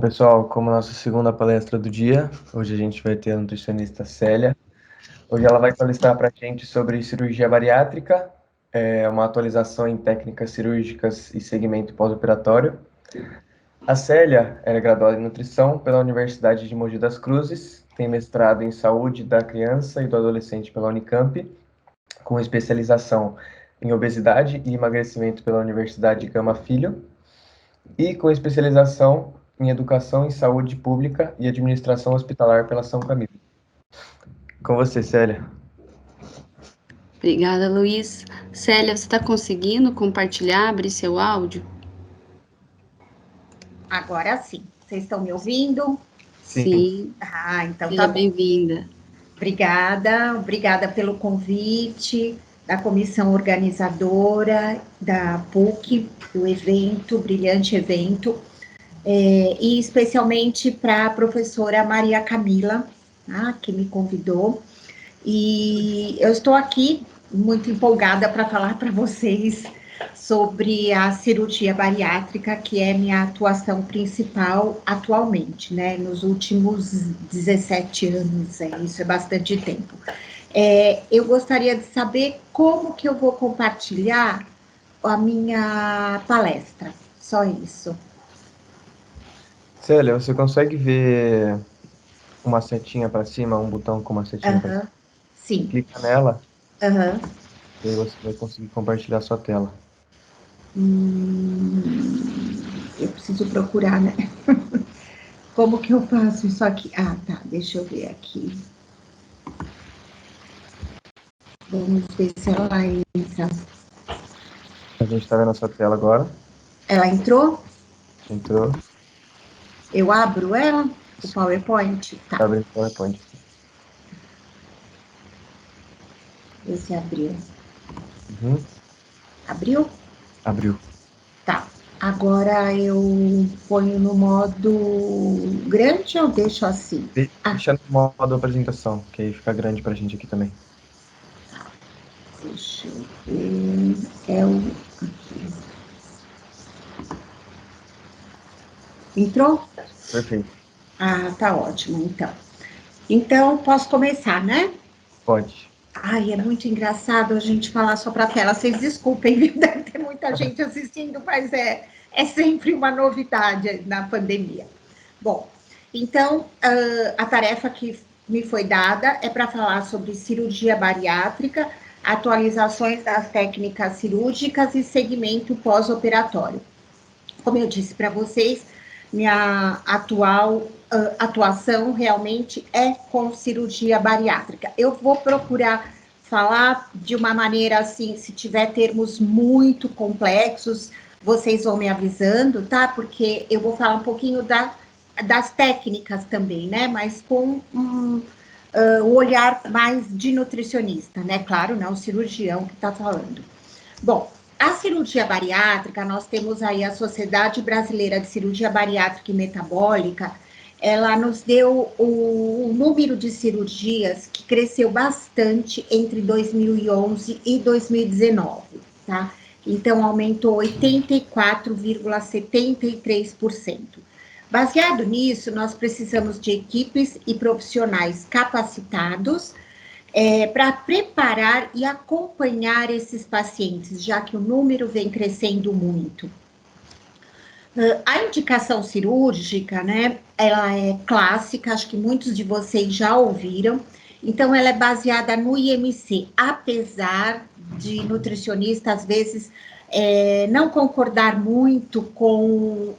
Pessoal, como nossa segunda palestra do dia, hoje a gente vai ter a nutricionista Célia. Hoje ela vai palestrar para a gente sobre cirurgia bariátrica, uma atualização em técnicas cirúrgicas e segmento pós-operatório. A Célia é graduada em nutrição pela Universidade de Mogi das Cruzes, tem mestrado em saúde da criança e do adolescente pela Unicamp, com especialização em obesidade e emagrecimento pela Universidade Gama Filho, e com especialização em Educação em Saúde Pública e Administração Hospitalar pela São Camilo. Com você, Célia. Obrigada, Luiz. Célia, você está conseguindo compartilhar, abrir seu áudio? Agora sim. Vocês estão me ouvindo? Sim. Então Seja tá bom. Bem-vinda. Obrigada pelo convite da comissão organizadora da PUC, do evento, brilhante evento, e especialmente para a professora Maria Camila, que me convidou. E eu estou aqui muito empolgada para falar para vocês sobre a cirurgia bariátrica, que é minha atuação principal atualmente, né, nos últimos 17 anos, isso é bastante tempo. Eu gostaria de saber como que eu vou compartilhar a minha palestra, só isso. Célia, você consegue ver uma setinha para cima, um botão com uma setinha para cima? Sim. Clica nela, Aham. e aí você vai conseguir compartilhar sua tela. Eu preciso procurar, né? Como que eu faço isso aqui? Tá, deixa eu ver aqui. Vamos ver se ela entra. A gente está vendo a sua tela agora. Ela entrou? Entrou. Eu abro ela? O PowerPoint? Tá. Abre o PowerPoint. Esse abriu. Uhum. Abriu? Abriu. Tá. Agora eu ponho no modo grande ou deixo assim? Deixa no modo apresentação, que aí fica grande para a gente aqui também. Deixa eu ver. Aqui. Entrou? Perfeito. Tá ótimo, então. Então, posso começar, né? Pode. É muito engraçado a gente falar só para a tela. Vocês desculpem, viu? Deve ter muita gente assistindo, mas é sempre uma novidade na pandemia. Bom, então, a tarefa que me foi dada é para falar sobre cirurgia bariátrica, atualizações das técnicas cirúrgicas e segmento pós-operatório. Como eu disse para vocês, minha atuação realmente é com cirurgia bariátrica. Eu vou procurar falar de uma maneira assim, se tiver termos muito complexos, vocês vão me avisando, tá? Porque eu vou falar um pouquinho das técnicas também, né? Mas com o olhar mais de nutricionista, né? Claro, não o cirurgião que está falando. Bom, a cirurgia bariátrica, nós temos aí a Sociedade Brasileira de Cirurgia Bariátrica e Metabólica, ela nos deu o número de cirurgias que cresceu bastante entre 2011 e 2019, tá? Então, aumentou 84,73%. Baseado nisso, nós precisamos de equipes e profissionais capacitados para preparar e acompanhar esses pacientes, já que o número vem crescendo muito. A indicação cirúrgica, né, ela é clássica, acho que muitos de vocês já ouviram, então ela é baseada no IMC, apesar de nutricionista, às vezes, não concordar muito com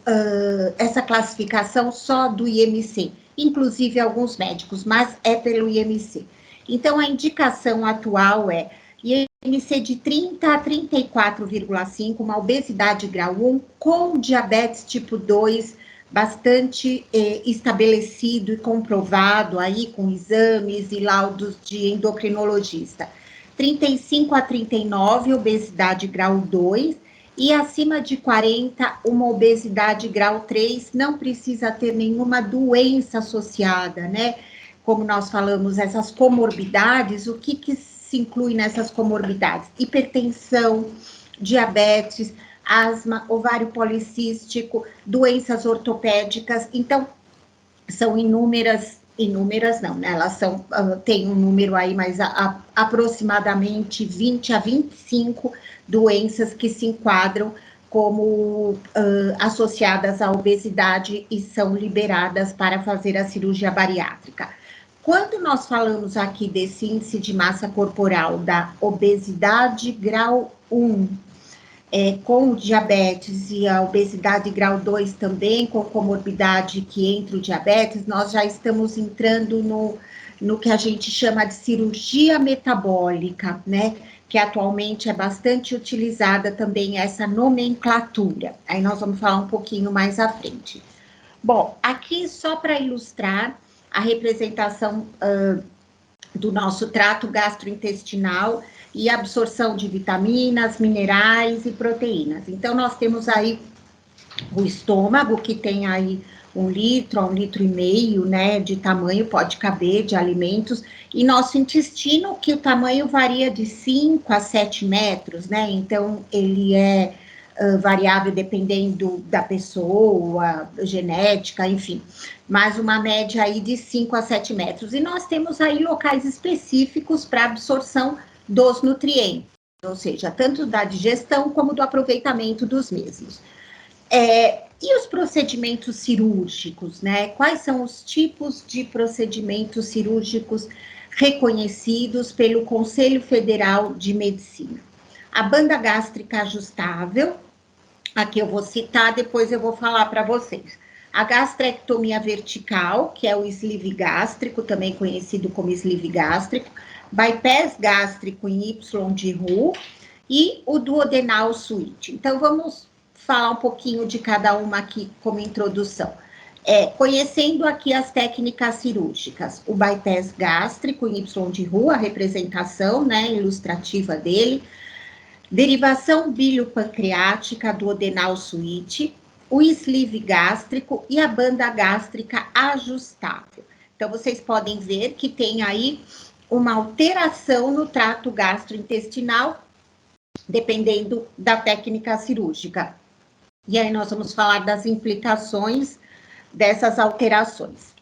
essa classificação só do IMC, inclusive alguns médicos, mas é pelo IMC. Então, a indicação atual é IMC de 30 a 34,5, uma obesidade grau 1 com diabetes tipo 2, bastante estabelecido e comprovado aí com exames e laudos de endocrinologista. 35 a 39, obesidade grau 2, e acima de 40, uma obesidade grau 3, não precisa ter nenhuma doença associada, né? Como nós falamos, essas comorbidades, o que se inclui nessas comorbidades? Hipertensão, diabetes, asma, ovário policístico, doenças ortopédicas. Então, são inúmeras não, né? Elas são, tem um número aí, mas aproximadamente 20 a 25 doenças que se enquadram como associadas à obesidade e são liberadas para fazer a cirurgia bariátrica. Quando nós falamos aqui desse índice de massa corporal da obesidade grau 1, com diabetes e a obesidade grau 2 também, com comorbidade que entra o diabetes, nós já estamos entrando no que a gente chama de cirurgia metabólica, né? Que atualmente é bastante utilizada também essa nomenclatura. Aí nós vamos falar um pouquinho mais à frente. Bom, aqui só para ilustrar a representação do nosso trato gastrointestinal e absorção de vitaminas, minerais e proteínas. Então, nós temos aí o estômago, que tem aí 1 litro a 1,5 litro, né, de tamanho, pode caber, de alimentos, e nosso intestino, que o tamanho varia de 5 a 7 metros, né, então ele é variável dependendo da pessoa, genética, enfim, mas uma média aí de 5 a 7 metros. E nós temos aí locais específicos para absorção dos nutrientes, ou seja, tanto da digestão como do aproveitamento dos mesmos. E os procedimentos cirúrgicos, né? Quais são os tipos de procedimentos cirúrgicos reconhecidos pelo Conselho Federal de Medicina? A banda gástrica ajustável, aqui eu vou citar, depois eu vou falar para vocês. A gastrectomia vertical, que é o sleeve gástrico, também conhecido como sleeve gástrico, bypass gástrico em Y de Roux e o duodenal switch. Então, vamos falar um pouquinho de cada uma aqui como introdução. Conhecendo aqui as técnicas cirúrgicas, o bypass gástrico em Y de Roux, a representação, né, ilustrativa dele, derivação biliopancreática do duodenal switch, o sleeve gástrico e a banda gástrica ajustável. Então, vocês podem ver que tem aí uma alteração no trato gastrointestinal, dependendo da técnica cirúrgica. E aí nós vamos falar das implicações dessas alterações.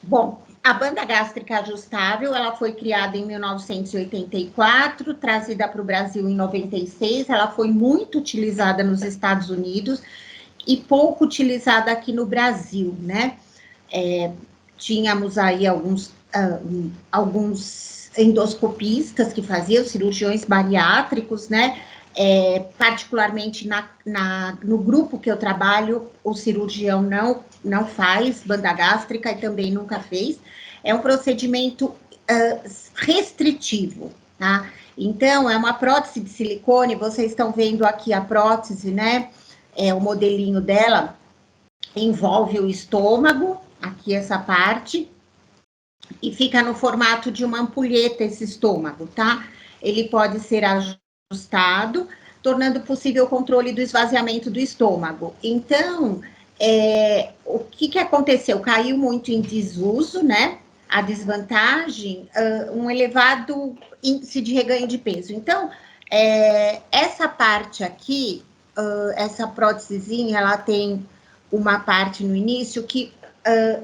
Bom, a banda gástrica ajustável, ela foi criada em 1984, trazida para o Brasil em 96, ela foi muito utilizada nos Estados Unidos e pouco utilizada aqui no Brasil, né? Tínhamos aí alguns endoscopistas que faziam, cirurgiões bariátricos, né? Particularmente no grupo que eu trabalho, o cirurgião não faz banda gástrica e também nunca fez. É um procedimento restritivo, tá? Então, é uma prótese de silicone, vocês estão vendo aqui a prótese, né? O modelinho dela envolve o estômago, aqui essa parte, e fica no formato de uma ampulheta esse estômago, tá? Ele pode ser ajustado, tornando possível o controle do esvaziamento do estômago. Então, o que aconteceu? Caiu muito em desuso, né? A desvantagem, um elevado índice de reganho de peso. Então, essa parte aqui, essa prótesezinha, ela tem uma parte no início que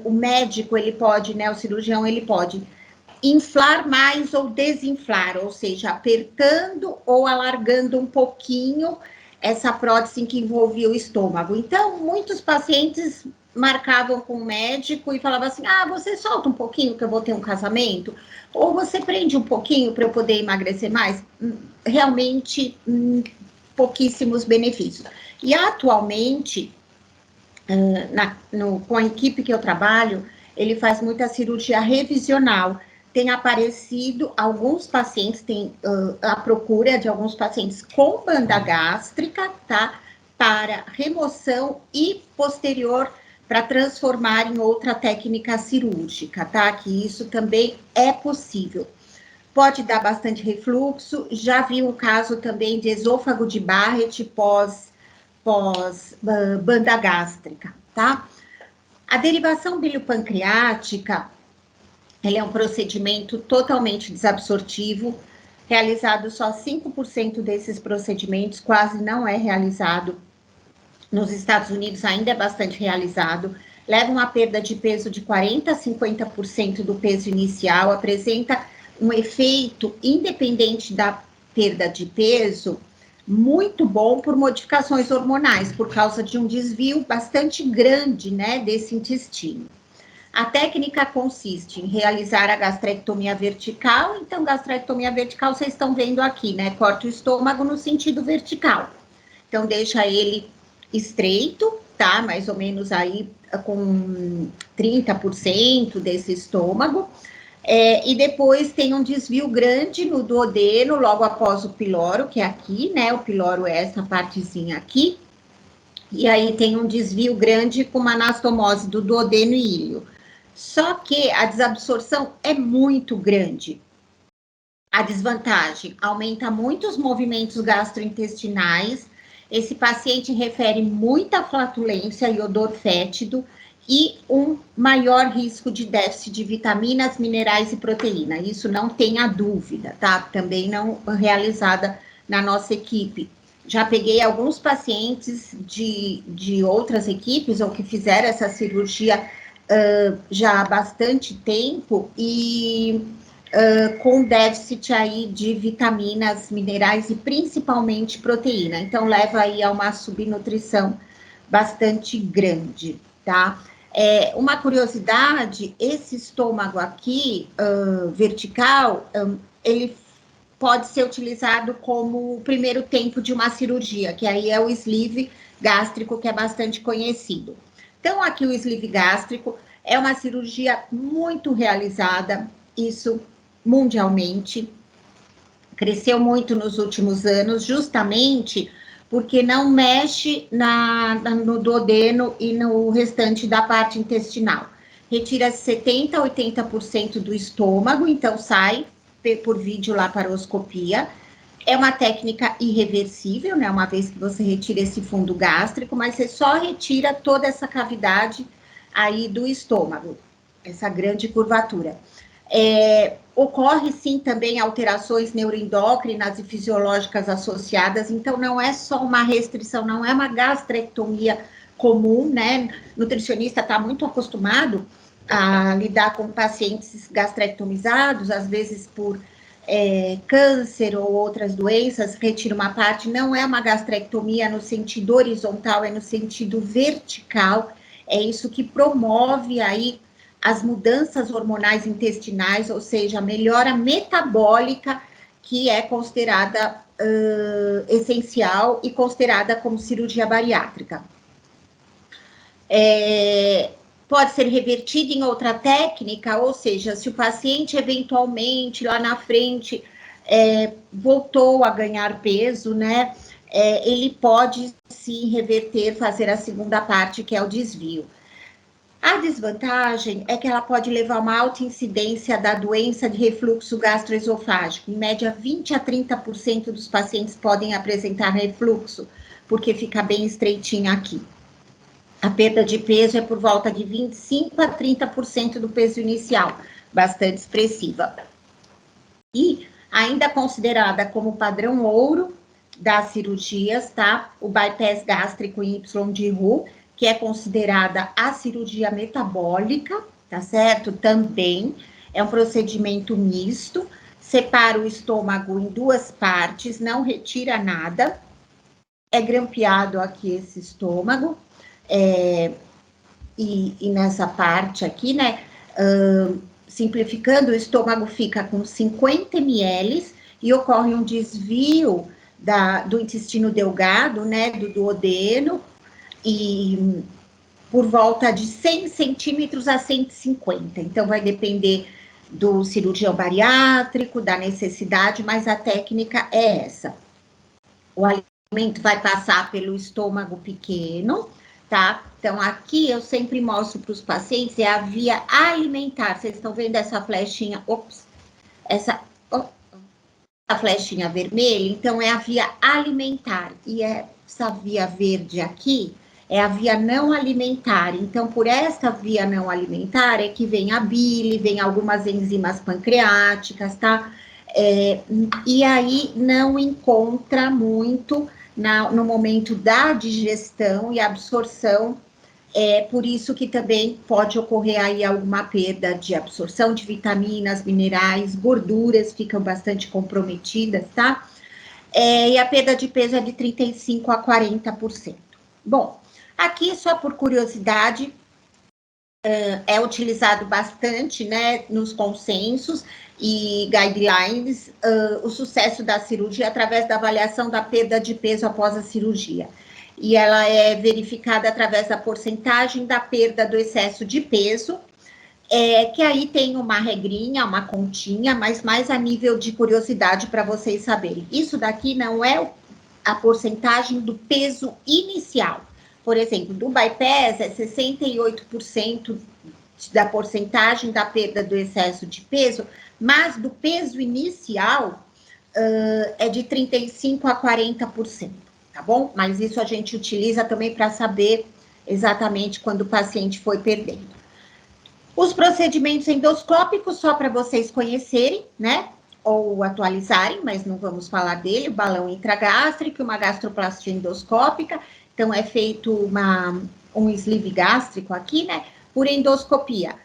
o médico, ele pode, né, o cirurgião, ele pode inflar mais ou desinflar, ou seja, apertando ou alargando um pouquinho essa prótese que envolvia o estômago. Então, muitos pacientes marcavam com o médico e falavam assim, você solta um pouquinho que eu vou ter um casamento? Ou você prende um pouquinho para eu poder emagrecer mais? Realmente, pouquíssimos benefícios. E atualmente, com a equipe que eu trabalho, ele faz muita cirurgia revisional. Tem aparecido alguns pacientes, tem a procura de alguns pacientes com banda gástrica, tá? Para remoção e posterior para transformar em outra técnica cirúrgica, tá? Que isso também é possível. Pode dar bastante refluxo. Já vi um caso também de esôfago de Barrett pós banda gástrica, tá? A derivação biliopancreática, ele é um procedimento totalmente desabsortivo, realizado só 5% desses procedimentos, quase não é realizado. Nos Estados Unidos ainda é bastante realizado. Leva uma perda de peso de 40% a 50% do peso inicial, apresenta um efeito independente da perda de peso, muito bom por modificações hormonais, por causa de um desvio bastante grande, né, desse intestino. A técnica consiste em realizar a gastrectomia vertical. Então, gastrectomia vertical, vocês estão vendo aqui, né? Corta o estômago no sentido vertical. Então, deixa ele estreito, tá? Mais ou menos aí com 30% desse estômago. E depois tem um desvio grande no duodeno, logo após o piloro, que é aqui, né? O piloro é essa partezinha aqui. E aí tem um desvio grande com uma anastomose do duodeno e íleo. Só que a desabsorção é muito grande. A desvantagem aumenta muito os movimentos gastrointestinais. Esse paciente refere muita flatulência e odor fétido e um maior risco de déficit de vitaminas, minerais e proteína. Isso não tenha dúvida, tá? Também não realizada na nossa equipe. Já peguei alguns pacientes de outras equipes ou que fizeram essa cirurgia já há bastante tempo e com déficit aí de vitaminas, minerais e principalmente proteína. Então, leva aí a uma subnutrição bastante grande, tá? Uma curiosidade, esse estômago aqui, vertical, ele pode ser utilizado como o primeiro tempo de uma cirurgia, que aí é o sleeve gástrico, que é bastante conhecido. Então, aqui o sleeve gástrico é uma cirurgia muito realizada, isso mundialmente, cresceu muito nos últimos anos, justamente porque não mexe no duodeno e no restante da parte intestinal. Retira 70% a 80% do estômago, então sai por videolaparoscopia. É uma técnica irreversível, né? Uma vez que você retira esse fundo gástrico, mas você só retira toda essa cavidade aí do estômago, essa grande curvatura. Ocorre sim também alterações neuroendócrinas e fisiológicas associadas, então não é só uma restrição, não é uma gastrectomia comum, né? O nutricionista está muito acostumado a lidar com pacientes gastrectomizados, às vezes por câncer ou outras doenças, retira uma parte, não é uma gastrectomia no sentido horizontal, é no sentido vertical, é isso que promove aí as mudanças hormonais intestinais, ou seja, a melhora metabólica, que é considerada essencial e considerada como cirurgia bariátrica. Pode ser revertida em outra técnica, ou seja, se o paciente eventualmente lá na frente voltou a ganhar peso, né, ele pode sim reverter, fazer a segunda parte, que é o desvio. A desvantagem é que ela pode levar a uma alta incidência da doença de refluxo gastroesofágico. Em média, 20% a 30% dos pacientes podem apresentar refluxo, porque fica bem estreitinho aqui. A perda de peso é por volta de 25% a 30% do peso inicial, bastante expressiva. E ainda considerada como padrão ouro das cirurgias, tá? O bypass gástrico em Y de Roux, que é considerada a cirurgia metabólica, tá certo? Também é um procedimento misto, separa o estômago em duas partes, não retira nada, é grampeado aqui esse estômago, e nessa parte aqui, né, simplificando, o estômago fica com 50 ml e ocorre um desvio do intestino delgado, né, do duodeno, e por volta de 100 centímetros a 150. Então, vai depender do cirurgião bariátrico, da necessidade, mas a técnica é essa. O alimento vai passar pelo estômago pequeno, tá? Então, aqui eu sempre mostro para os pacientes, é a via alimentar. Vocês estão vendo essa flechinha? A flechinha vermelha? Então, é a via alimentar. E essa via verde aqui é a via não alimentar. Então, por essa via não alimentar é que vem a bile, vem algumas enzimas pancreáticas, tá? E aí não encontra muito no momento da digestão e absorção. Por isso que também pode ocorrer aí alguma perda de absorção de vitaminas, minerais, gorduras ficam bastante comprometidas, tá? E a perda de peso é de 35% a 40%. Bom, aqui só por curiosidade, é utilizado bastante, né, nos consensos e guidelines, o sucesso da cirurgia através da avaliação da perda de peso após a cirurgia. E ela é verificada através da porcentagem da perda do excesso de peso, que aí tem uma regrinha, uma continha, mas mais a nível de curiosidade para vocês saberem. Isso daqui não é a porcentagem do peso inicial. Por exemplo, do bypass é 68% da porcentagem da perda do excesso de peso, mas do peso inicial é de 35% a 40%, tá bom? Mas isso a gente utiliza também para saber exatamente quando o paciente foi perdendo. Os procedimentos endoscópicos, só para vocês conhecerem, né? Ou atualizarem, mas não vamos falar dele, o balão intragástrico, uma gastroplastia endoscópica. Então, é feito um sleeve gástrico aqui, né? Por endoscopia.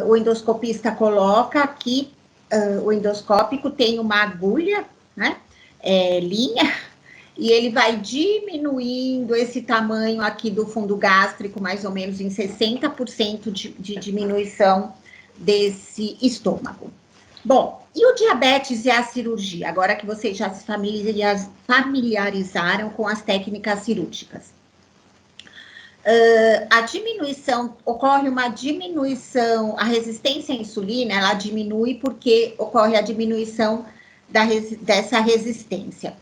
O endoscopista coloca aqui, o endoscópico tem uma agulha, né? Linha, e ele vai diminuindo esse tamanho aqui do fundo gástrico, mais ou menos em 60% de diminuição desse estômago. Bom, e o diabetes e a cirurgia? Agora que vocês já se familiarizaram com as técnicas cirúrgicas. Ocorre uma diminuição, a resistência à insulina, ela diminui porque ocorre a diminuição dessa resistência.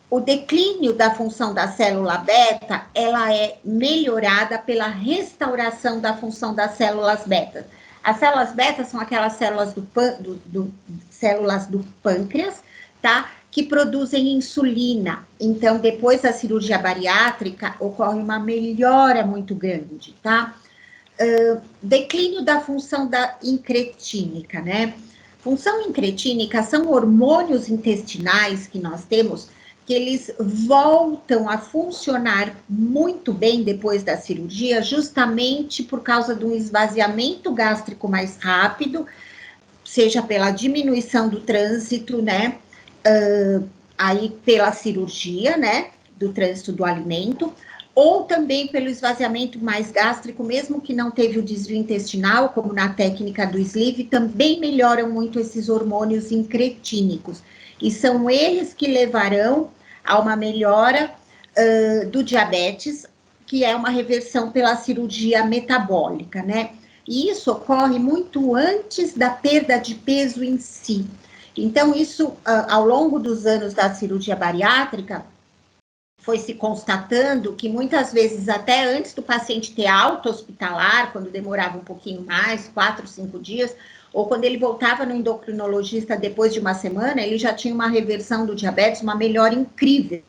O declínio da função da célula beta, ela é melhorada pela restauração da função das células beta. As células beta são aquelas células células do pâncreas, tá? Que produzem insulina. Então, depois da cirurgia bariátrica, ocorre uma melhora muito grande, tá? Declínio da função da incretínica, né? Função incretínica são hormônios intestinais que nós temos, que eles voltam a funcionar muito bem depois da cirurgia, justamente por causa de um esvaziamento gástrico mais rápido, seja pela diminuição do trânsito, né? Aí pela cirurgia, né? Do trânsito do alimento, ou também pelo esvaziamento mais gástrico, mesmo que não teve o desvio intestinal, como na técnica do sleeve, também melhoram muito esses hormônios incretínicos. E são eles que levarão a uma melhora do diabetes, que é uma reversão pela cirurgia metabólica, né? E isso ocorre muito antes da perda de peso em si. Então, isso, ao longo dos anos da cirurgia bariátrica, foi se constatando que muitas vezes, até antes do paciente ter alta hospitalar, quando demorava um pouquinho mais, 4, 5 dias, ou quando ele voltava no endocrinologista depois de uma semana, ele já tinha uma reversão do diabetes, uma melhora incrível,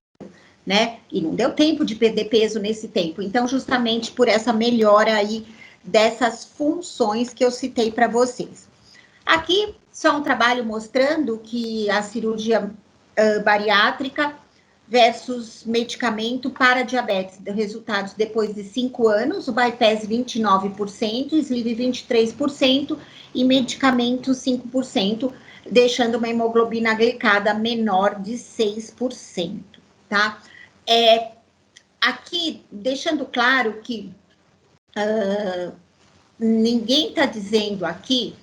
né? E não deu tempo de perder peso nesse tempo. Então, justamente por essa melhora aí dessas funções que eu citei para vocês. Aqui, só um trabalho mostrando que a cirurgia bariátrica versus medicamento para diabetes, resultados depois de 5 anos, o bypass 29%, sleeve 23% e medicamento 5%, deixando uma hemoglobina glicada menor de 6%, tá? Aqui, deixando claro que ninguém está dizendo aqui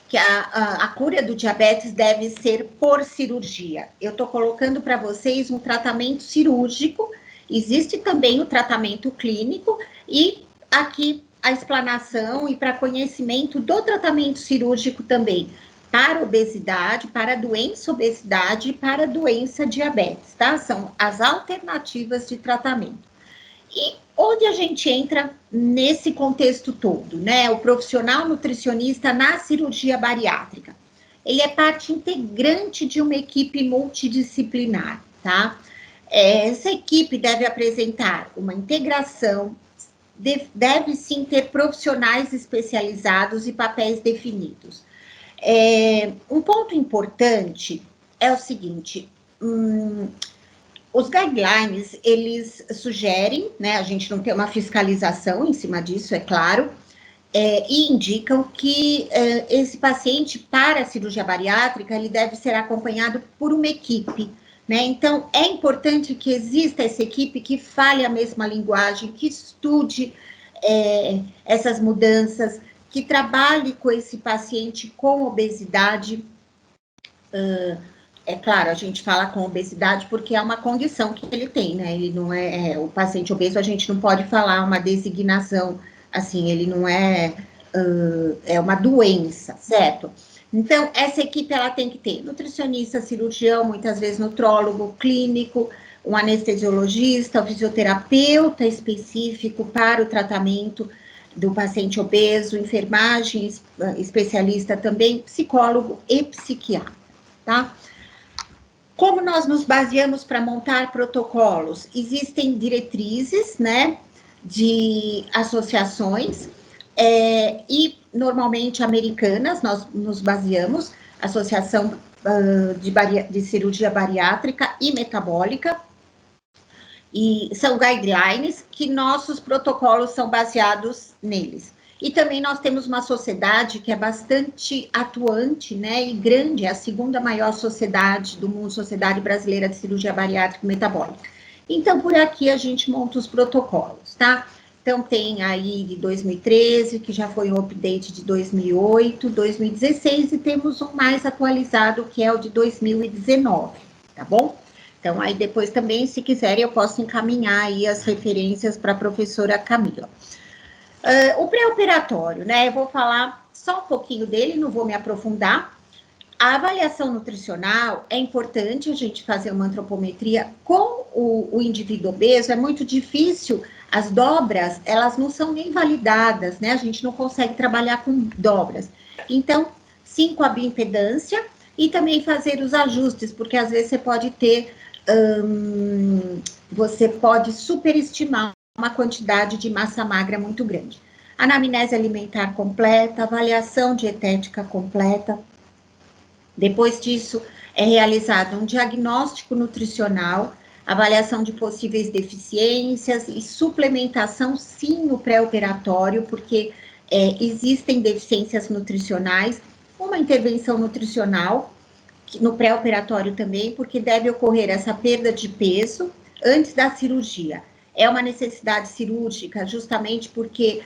que a cura do diabetes deve ser por cirurgia. Eu estou colocando para vocês um tratamento cirúrgico, existe também o tratamento clínico, e aqui a explanação e para conhecimento do tratamento cirúrgico também, para obesidade, para doença obesidade e para doença diabetes, tá? São as alternativas de tratamento. E onde a gente entra nesse contexto todo, né? O profissional nutricionista na cirurgia bariátrica. Ele é parte integrante de uma equipe multidisciplinar, tá? Essa equipe deve apresentar uma integração, deve sim ter profissionais especializados e papéis definidos. Um ponto importante é o seguinte, os guidelines, eles sugerem, né, a gente não tem uma fiscalização em cima disso, é claro, e indicam que esse paciente, para a cirurgia bariátrica, ele deve ser acompanhado por uma equipe, né? Então, é importante que exista essa equipe que fale a mesma linguagem, que estude essas mudanças, que trabalhe com esse paciente com obesidade. É claro, a gente fala com obesidade porque é uma condição que ele tem, né? Ele não o paciente obeso, a gente não pode falar uma designação, assim, ele não é uma doença, certo? Então, essa equipe, ela tem que ter nutricionista, cirurgião, muitas vezes nutrólogo, clínico, um anestesiologista, um fisioterapeuta específico para o tratamento do paciente obeso, enfermagem, especialista também, psicólogo e psiquiatra, tá? Como nós nos baseamos para montar protocolos? Existem diretrizes, né, de associações, e normalmente americanas, nós nos baseamos, Associação de Cirurgia Bariátrica e Metabólica, e são guidelines que nossos protocolos são baseados neles. E também nós temos uma sociedade que é bastante atuante, né, e grande, é a segunda maior sociedade do mundo, Sociedade Brasileira de Cirurgia Bariátrica e Metabólica. Então, por aqui a gente monta os protocolos, tá? Então, tem aí de 2013, que já foi um update de 2008, 2016, e temos um mais atualizado, que é o de 2019, tá bom? Então, aí depois também, se quiserem, eu posso encaminhar aí as referências para a professora Camila. O pré-operatório, né? Eu vou falar só um pouquinho dele, não vou me aprofundar. A avaliação nutricional é importante a gente fazer uma antropometria com o indivíduo obeso, é muito difícil, as dobras, elas não são nem validadas, né? A gente não consegue trabalhar com dobras. Então, sim, com a bioimpedância e também fazer os ajustes, porque às vezes você pode ter, você pode superestimar uma quantidade de massa magra muito grande. Anamnese alimentar completa, avaliação dietética completa. Depois disso, é realizado um diagnóstico nutricional, avaliação de possíveis deficiências e suplementação, sim, no pré-operatório, porque existem deficiências nutricionais, uma intervenção nutricional no pré-operatório também, porque deve ocorrer essa perda de peso antes da cirurgia. É uma necessidade cirúrgica, justamente porque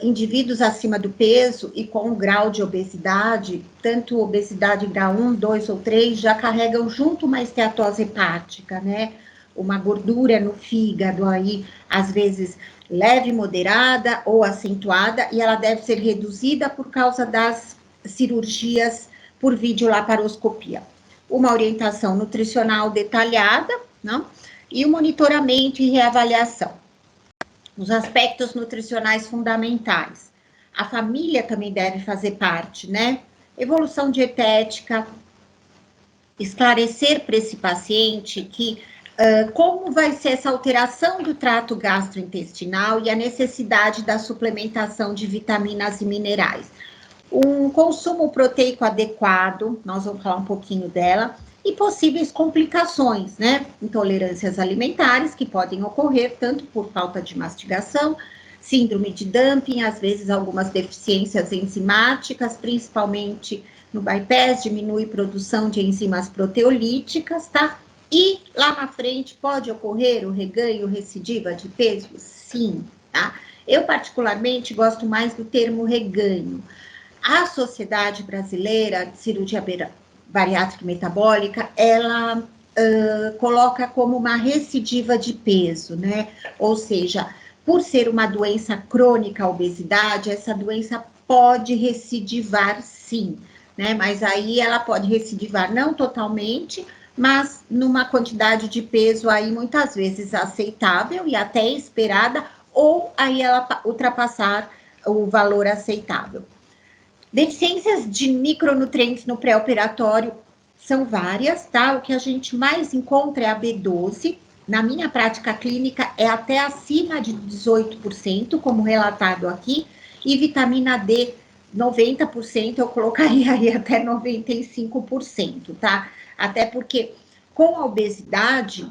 indivíduos acima do peso e com um grau de obesidade, tanto obesidade grau 1, 2 ou 3, já carregam junto uma esteatose hepática, né? Uma gordura no fígado aí, às vezes leve, moderada ou acentuada, e ela deve ser reduzida por causa das cirurgias por videolaparoscopia. Uma orientação nutricional detalhada, não? E o monitoramento e reavaliação. Os aspectos nutricionais fundamentais. A família também deve fazer parte, né? Evolução dietética, esclarecer para esse paciente que como vai ser essa alteração do trato gastrointestinal e a necessidade da suplementação de vitaminas e minerais. Um consumo proteico adequado, nós vamos falar um pouquinho dela, e possíveis complicações, né? Intolerâncias alimentares que podem ocorrer tanto por falta de mastigação, síndrome de dumping, às vezes algumas deficiências enzimáticas, principalmente no bypass, diminui produção de enzimas proteolíticas, tá? E lá na frente pode ocorrer o reganho, recidiva de peso? Sim, tá? Eu particularmente gosto mais do termo reganho. A Sociedade Brasileira de Cirurgia Bariátrica e Metabólica, ela coloca como uma recidiva de peso, né? Ou seja, por ser uma doença crônica, a obesidade, essa doença pode recidivar sim, né? Mas aí ela pode recidivar não totalmente, mas numa quantidade de peso aí muitas vezes aceitável e até esperada, ou aí ela ultrapassar o valor aceitável. Deficiências de micronutrientes no pré-operatório são várias, tá? O que a gente mais encontra é a B12. Na minha prática clínica, é até acima de 18%, como relatado aqui, e vitamina D 90%, eu colocaria aí até 95%, tá? Até porque com a obesidade,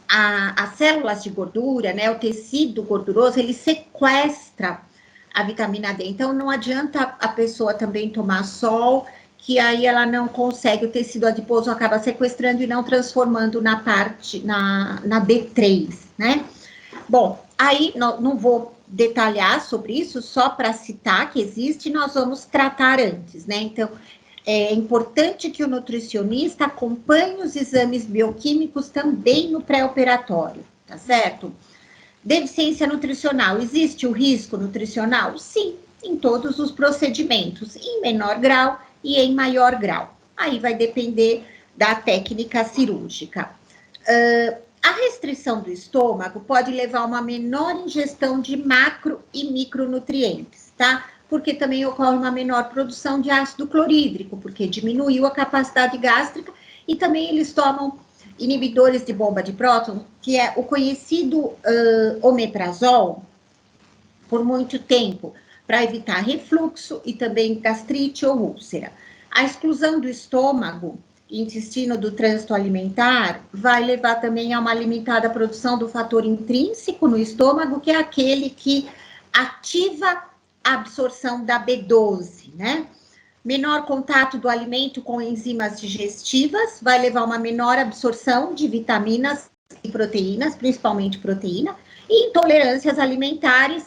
as células de gordura, né, o tecido gorduroso, ele sequestra a vitamina D. Então, não adianta a pessoa também tomar sol, que aí ela não consegue, o tecido adiposo acaba sequestrando e não transformando na D3, né? Bom, aí não vou detalhar sobre isso, só para citar que existe, nós vamos tratar antes, né? Então, é importante que o nutricionista acompanhe os exames bioquímicos também no pré-operatório, tá certo? Deficiência nutricional, existe o risco nutricional? Sim, em todos os procedimentos, em menor grau e em maior grau. Aí vai depender da técnica cirúrgica. A restrição do estômago pode levar a uma menor ingestão de macro e micronutrientes, tá? Porque também ocorre uma menor produção de ácido clorídrico, porque diminuiu a capacidade gástrica, e também eles tomam inibidores de bomba de próton, que é o conhecido omeprazol, por muito tempo, para evitar refluxo e também gastrite ou úlcera. A exclusão do estômago e intestino do trânsito alimentar vai levar também a uma limitada produção do fator intrínseco no estômago, que é aquele que ativa a absorção da B12, né? Menor contato do alimento com enzimas digestivas vai levar a uma menor absorção de vitaminas e proteínas, principalmente proteína, e intolerâncias alimentares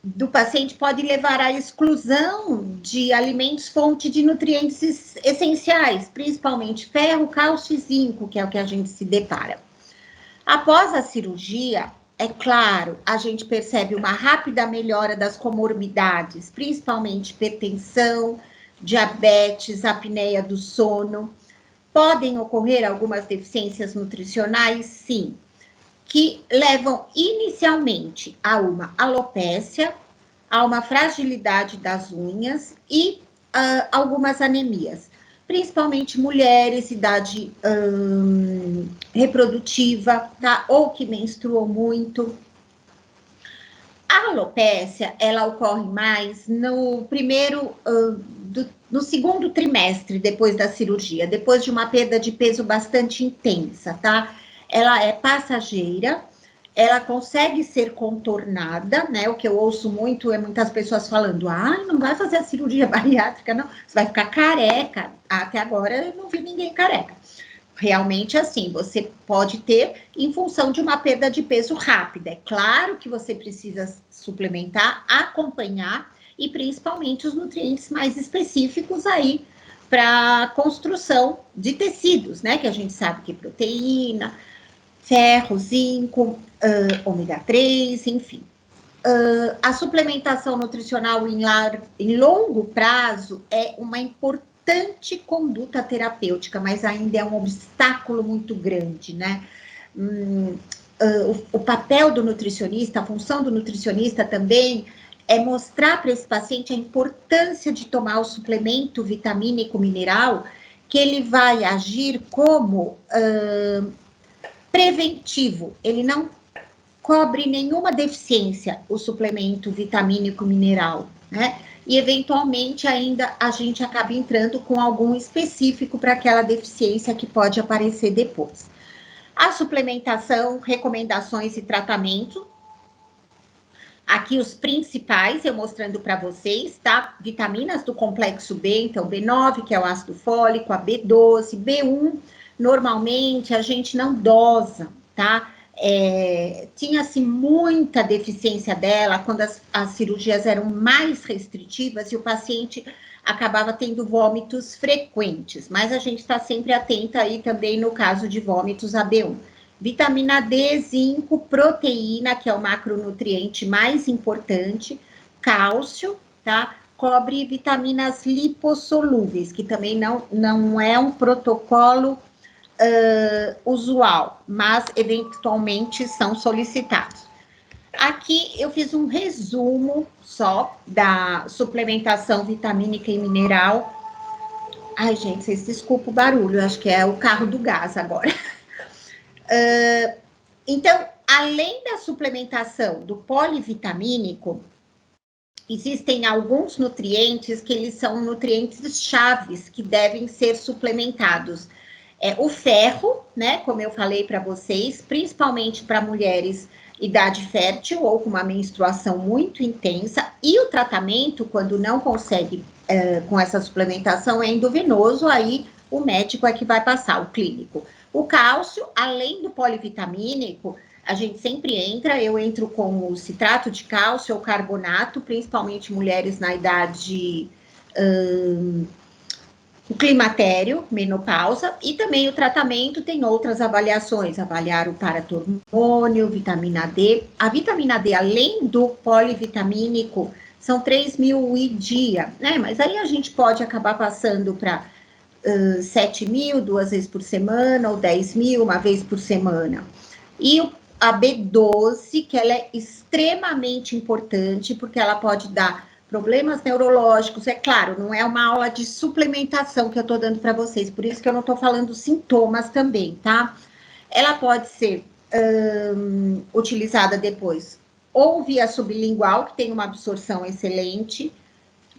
do paciente pode levar à exclusão de alimentos fonte de nutrientes essenciais, principalmente ferro, cálcio e zinco, que é o que a gente se depara. Após a cirurgia, é claro, a gente percebe uma rápida melhora das comorbidades, principalmente hipertensão, diabetes, apneia do sono. Podem ocorrer algumas deficiências nutricionais, sim, que levam inicialmente a uma alopécia, a uma fragilidade das unhas e algumas anemias, principalmente mulheres, idade reprodutiva, tá? Ou que menstruam muito. A alopécia, ela ocorre mais no no segundo trimestre depois da cirurgia, depois de uma perda de peso bastante intensa, tá? Ela é passageira, ela consegue ser contornada, né? O que eu ouço muito é muitas pessoas falando, não vai fazer a cirurgia bariátrica, não, você vai ficar careca. Até agora eu não vi ninguém careca. Realmente, assim, você pode ter em função de uma perda de peso rápida. É claro que você precisa suplementar, acompanhar, e principalmente os nutrientes mais específicos aí para construção de tecidos, né? Que a gente sabe que proteína, ferro, zinco, ômega 3, enfim. A suplementação nutricional em longo prazo é uma importante conduta terapêutica, mas ainda é um obstáculo muito grande, né? O papel do nutricionista, a função do nutricionista também é mostrar para esse paciente a importância de tomar o suplemento vitamínico mineral, que ele vai agir como preventivo, ele não cobre nenhuma deficiência, o suplemento vitamínico mineral, né? E eventualmente ainda a gente acaba entrando com algum específico para aquela deficiência que pode aparecer depois. A suplementação, recomendações e tratamento. Aqui os principais, eu mostrando para vocês, tá? Vitaminas do complexo B, então B9, que é o ácido fólico, a B12, B1, normalmente a gente não dosa, tá? Tinha-se muita deficiência dela quando as cirurgias eram mais restritivas e o paciente acabava tendo vômitos frequentes, mas a gente está sempre atenta aí também no caso de vômitos a B1. Vitamina D, zinco, proteína, que é o macronutriente mais importante, cálcio, tá? Cobre e vitaminas lipossolúveis, que também não é um protocolo usual, mas eventualmente são solicitados. Aqui eu fiz um resumo só da suplementação vitamínica e mineral. Ai, gente, vocês desculpem o barulho, acho que é o carro do gás agora. Então, além da suplementação do polivitamínico, existem alguns nutrientes que eles são nutrientes chaves que devem ser suplementados. O ferro, né, como eu falei para vocês, principalmente para mulheres idade fértil ou com uma menstruação muito intensa, e o tratamento, quando não consegue com essa suplementação, é endovenoso, aí o médico é que vai passar, o clínico. O cálcio, além do polivitamínico, a gente sempre eu entro com o citrato de cálcio ou carbonato, principalmente mulheres na idade o climatério, menopausa, e também o tratamento tem outras avaliações, avaliar o paratormônio, vitamina D. A vitamina D, além do polivitamínico, são 3.000 e dia, né? Mas aí a gente pode acabar passando para 7.000, 2 vezes por semana, ou 10.000, uma vez por semana. E a B12, que ela é extremamente importante, porque ela pode dar problemas neurológicos, é claro, não é uma aula de suplementação que eu estou dando para vocês, por isso que eu não estou falando sintomas também, tá? Ela pode ser utilizada depois ou via sublingual, que tem uma absorção excelente,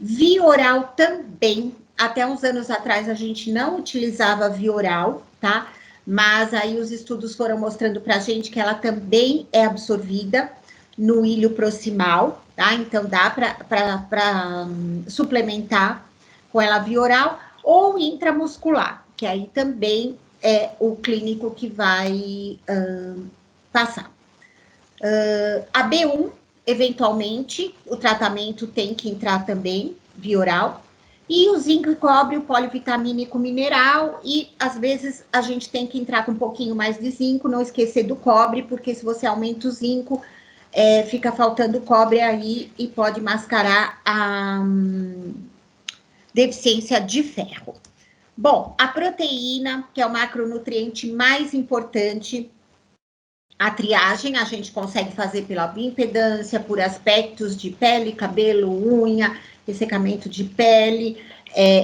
via oral também. Até uns anos atrás a gente não utilizava via oral, tá? Mas aí os estudos foram mostrando para a gente que ela também é absorvida no ilho proximal, tá? Então dá para suplementar com ela via oral ou intramuscular, que aí também é o clínico que vai passar. A B1, eventualmente, o tratamento tem que entrar também via oral. E o zinco e cobre, o polivitamínico mineral, e às vezes a gente tem que entrar com um pouquinho mais de zinco, não esquecer do cobre, porque se você aumenta o zinco, fica faltando cobre aí e pode mascarar a deficiência de ferro. Bom, a proteína, que é o macronutriente mais importante, a triagem a gente consegue fazer pela bioimpedância, por aspectos de pele, cabelo, unha, ressecamento de pele,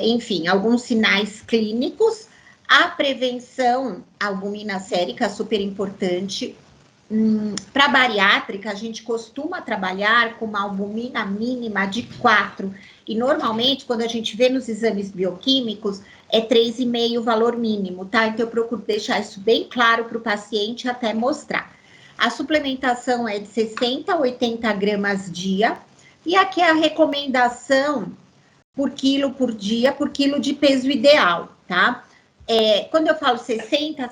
enfim, alguns sinais clínicos. A prevenção, a albumina sérica, super importante. Para bariátrica, a gente costuma trabalhar com uma albumina mínima de 4, e normalmente, quando a gente vê nos exames bioquímicos, é 3,5 o valor mínimo, tá? Então, eu procuro deixar isso bem claro para o paciente até mostrar. A suplementação é de 60 a 80 gramas dia, e aqui é a recomendação por quilo por dia, por quilo de peso ideal, tá? Quando eu falo 60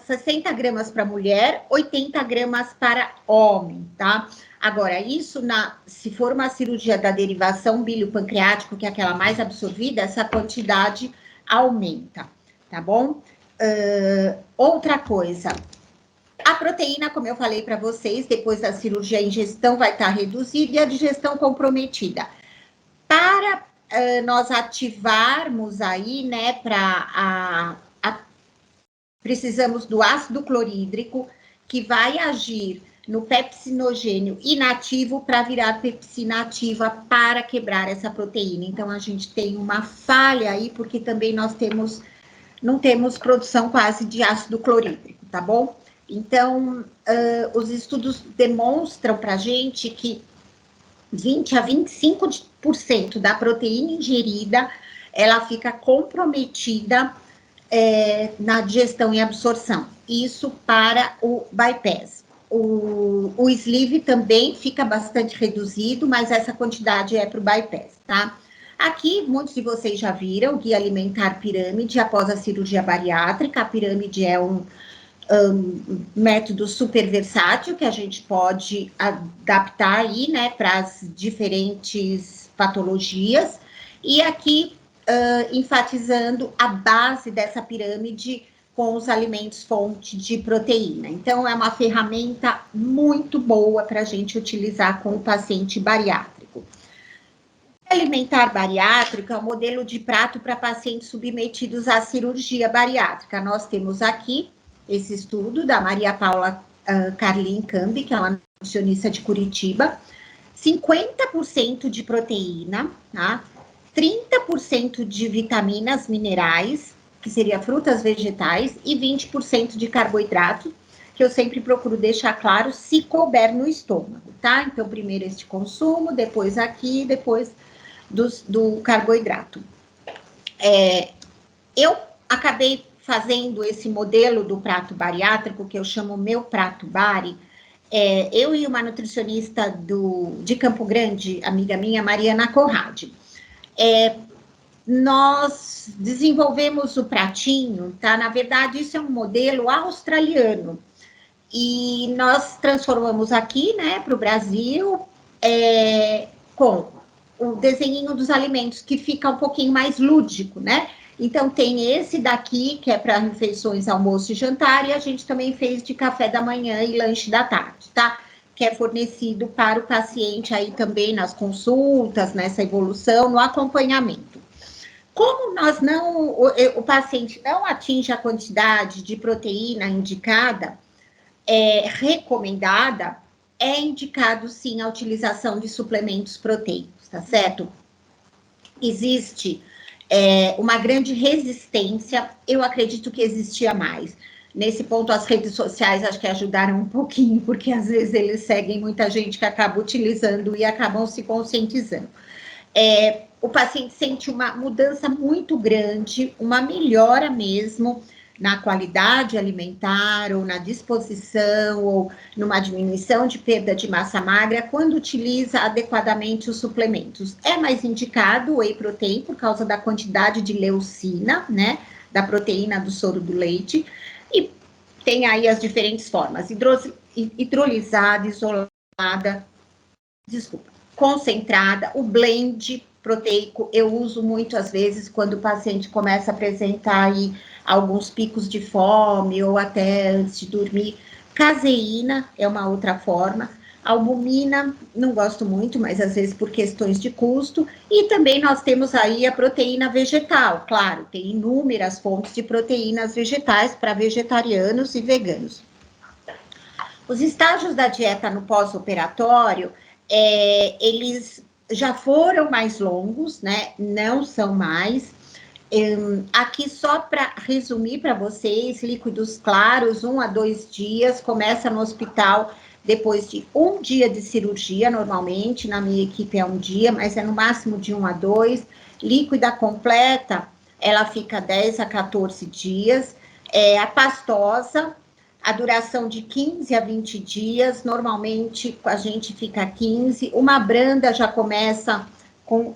gramas para mulher, 80 gramas para homem, tá? Agora, isso, se for uma cirurgia da derivação bílio-pancreático, que é aquela mais absorvida, essa quantidade aumenta, tá bom? Outra coisa, a proteína, como eu falei para vocês, depois da cirurgia, a ingestão vai estar reduzida e a digestão comprometida. Para nós ativarmos aí, né, precisamos do ácido clorídrico, que vai agir no pepsinogênio inativo para virar pepsina ativa para quebrar essa proteína. Então, a gente tem uma falha aí, porque também nós não temos produção quase de ácido clorídrico, tá bom? Então, os estudos demonstram para a gente que 20 a 25% da proteína ingerida, ela fica comprometida na digestão e absorção. Isso para o bypass. O sleeve também fica bastante reduzido, mas essa quantidade é para o bypass, tá? Aqui, muitos de vocês já viram o Guia Alimentar Pirâmide após a cirurgia bariátrica. A pirâmide é um método super versátil que a gente pode adaptar aí, né, para as diferentes patologias. E aqui, enfatizando a base dessa pirâmide com os alimentos fonte de proteína. Então, é uma ferramenta muito boa para a gente utilizar com o paciente bariátrico. Alimentar bariátrico é um modelo de prato para pacientes submetidos à cirurgia bariátrica. Nós temos aqui esse estudo da Maria Paula Carlin Cambi, que é uma nutricionista de Curitiba, 50% de proteína, tá? 30% de vitaminas minerais, que seria frutas, vegetais, e 20% de carboidrato. que eu sempre procuro deixar claro, se couber no estômago, tá? Então, primeiro este consumo, depois aqui, depois do carboidrato. Eu acabei fazendo esse modelo do prato bariátrico, que eu chamo meu prato bari. Eu e uma nutricionista de Campo Grande, amiga minha, Mariana Conradi, nós desenvolvemos o pratinho, tá? Na verdade, isso é um modelo australiano. E nós transformamos aqui, né, para o Brasil, com o desenho dos alimentos, que fica um pouquinho mais lúdico, né? Então, tem esse daqui, que é para refeições, almoço e jantar, e a gente também fez de café da manhã e lanche da tarde, tá? Que é fornecido para o paciente aí também nas consultas, nessa evolução, no acompanhamento. Como o paciente não atinge a quantidade de proteína indicada, recomendada, é indicado sim a utilização de suplementos proteicos, tá certo? Existe uma grande resistência, eu acredito que existia mais. Nesse ponto, as redes sociais acho que ajudaram um pouquinho, porque às vezes eles seguem muita gente que acaba utilizando e acabam se conscientizando. O paciente sente uma mudança muito grande, uma melhora mesmo na qualidade alimentar, ou na disposição, ou numa diminuição de perda de massa magra, quando utiliza adequadamente os suplementos. É mais indicado o whey protein, por causa da quantidade de leucina, né, da proteína do soro do leite, e tem aí as diferentes formas, hidrolisada, isolada, concentrada, o blend proteico, eu uso muito às vezes quando o paciente começa a apresentar aí alguns picos de fome ou até antes de dormir. Caseína é uma outra forma. Albumina, não gosto muito, mas às vezes por questões de custo. E também nós temos aí a proteína vegetal, claro, tem inúmeras fontes de proteínas vegetais para vegetarianos e veganos. Os estágios da dieta no pós-operatório, eles já foram mais longos, né? Não são mais. Aqui, só para resumir para vocês, líquidos claros, 1 a 2 dias, começa no hospital depois de 1 dia de cirurgia, normalmente, na minha equipe é 1 dia, mas é no máximo de 1 a 2. Líquida completa, ela fica 10 a 14 dias. A pastosa, a duração de 15 a 20 dias, normalmente a gente fica 15. Uma branda já começa com...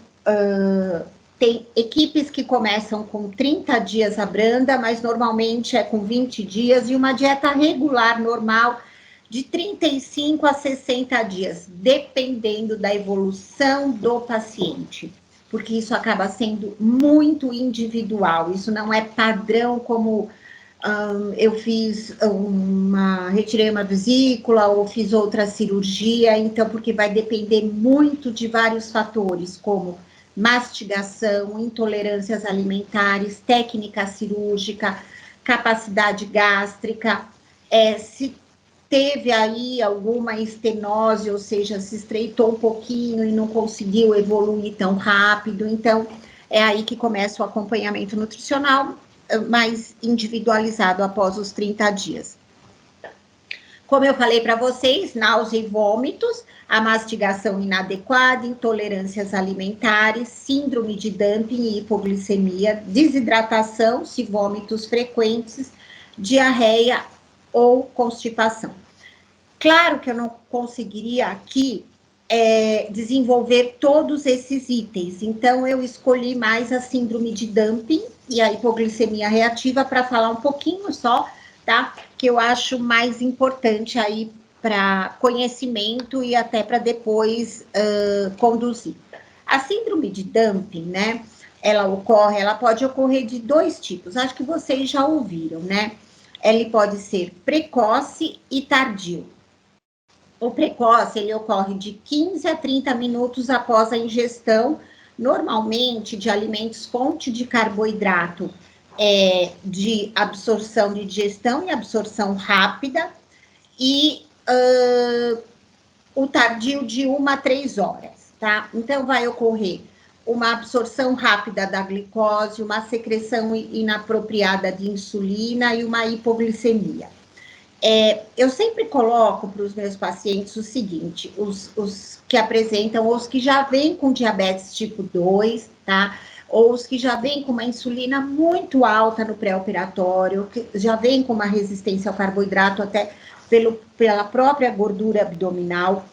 tem equipes que começam com 30 dias a branda, mas normalmente é com 20 dias, e uma dieta regular, normal, de 35 a 60 dias, dependendo da evolução do paciente, porque isso acaba sendo muito individual, isso não é padrão como... eu retirei uma vesícula ou fiz outra cirurgia, então, porque vai depender muito de vários fatores, como mastigação, intolerâncias alimentares, técnica cirúrgica, capacidade gástrica, se teve aí alguma estenose, ou seja, se estreitou um pouquinho e não conseguiu evoluir tão rápido, então, é aí que começa o acompanhamento nutricional, mais individualizado após os 30 dias. Como eu falei para vocês, náusea e vômitos, a mastigação inadequada, intolerâncias alimentares, síndrome de dumping e hipoglicemia, desidratação, se vômitos frequentes, diarreia ou constipação. Claro que eu não conseguiria aqui desenvolver todos esses itens, então eu escolhi mais a síndrome de dumping e a hipoglicemia reativa para falar um pouquinho só, tá? Que eu acho mais importante aí para conhecimento e até para depois conduzir. A síndrome de dumping, né? Ela pode ocorrer de 2 tipos, acho que vocês já ouviram, né? Ele pode ser precoce e tardio. O precoce, ele ocorre de 15 a 30 minutos após a ingestão, normalmente de alimentos fonte de carboidrato, de absorção, de digestão e absorção rápida, e o tardio de 1 a 3 horas, tá? Então, vai ocorrer uma absorção rápida da glicose, uma secreção inapropriada de insulina e uma hipoglicemia. Eu sempre coloco para os meus pacientes o seguinte, os que apresentam, ou os que já vêm com diabetes tipo 2, tá? Ou os que já vêm com uma insulina muito alta no pré-operatório, que já vêm com uma resistência ao carboidrato até pela própria gordura abdominal,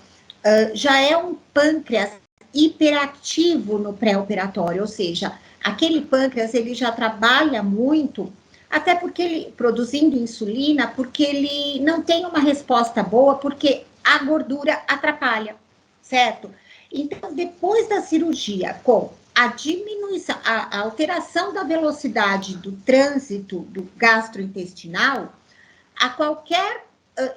já é um pâncreas hiperativo no pré-operatório, ou seja, aquele pâncreas ele já trabalha muito, até porque ele, produzindo insulina, porque ele não tem uma resposta boa, porque a gordura atrapalha, certo? Então, depois da cirurgia, com a diminuição, a alteração da velocidade do trânsito do gastrointestinal, a qualquer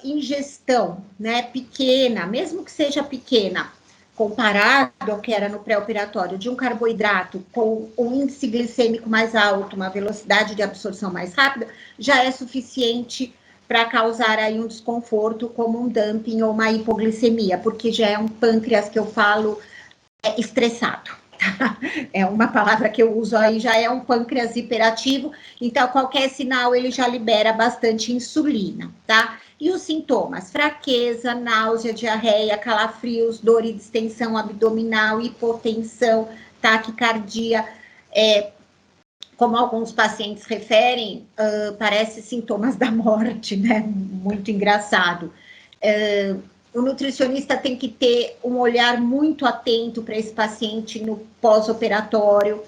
ingestão, né, pequena, mesmo que seja pequena, comparado ao que era no pré-operatório, de um carboidrato com um índice glicêmico mais alto, uma velocidade de absorção mais rápida, já é suficiente para causar aí um desconforto, como um dumping ou uma hipoglicemia, porque já é um pâncreas que eu falo estressado. É uma palavra que eu uso aí, já é um pâncreas hiperativo, então qualquer sinal ele já libera bastante insulina, tá? E os sintomas? Fraqueza, náusea, diarreia, calafrios, dor e distensão abdominal, hipotensão, taquicardia, como alguns pacientes referem, parece sintomas da morte, né? Muito engraçado. O nutricionista tem que ter um olhar muito atento para esse paciente no pós-operatório,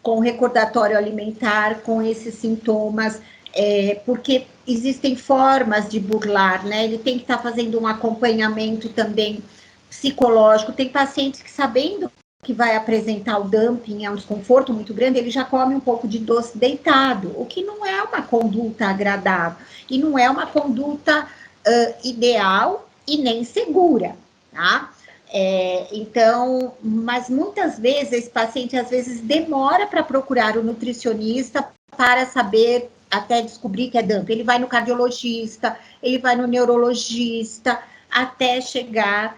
com recordatório alimentar, com esses sintomas, porque existem formas de burlar, né? Ele tem que estar fazendo um acompanhamento também psicológico. Tem pacientes que, sabendo que vai apresentar o dumping, é um desconforto muito grande, ele já come um pouco de doce deitado, o que não é uma conduta agradável, e não é uma conduta ideal, e nem segura, tá? Então, mas muitas vezes esse paciente às vezes demora para procurar o nutricionista para saber, até descobrir que é dumping. Ele vai no cardiologista, ele vai no neurologista, até chegar,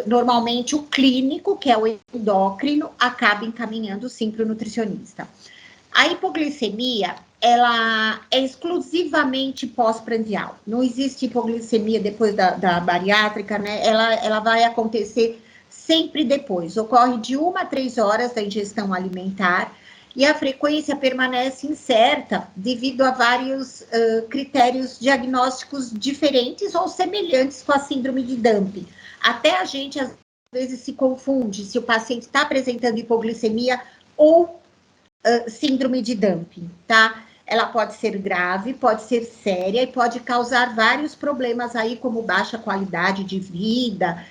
normalmente o clínico, que é o endócrino, acaba encaminhando sim para o nutricionista. A hipoglicemia, ela é exclusivamente pós-prandial. Não existe hipoglicemia depois da bariátrica, né? Ela vai acontecer sempre depois. Ocorre de 1 a 3 horas da ingestão alimentar e a frequência permanece incerta devido a vários critérios diagnósticos diferentes ou semelhantes com a síndrome de dumping. Até a gente, às vezes, se confunde se o paciente está apresentando hipoglicemia ou síndrome de dumping, tá? Ela pode ser grave, pode ser séria e pode causar vários problemas aí, como baixa qualidade de vida,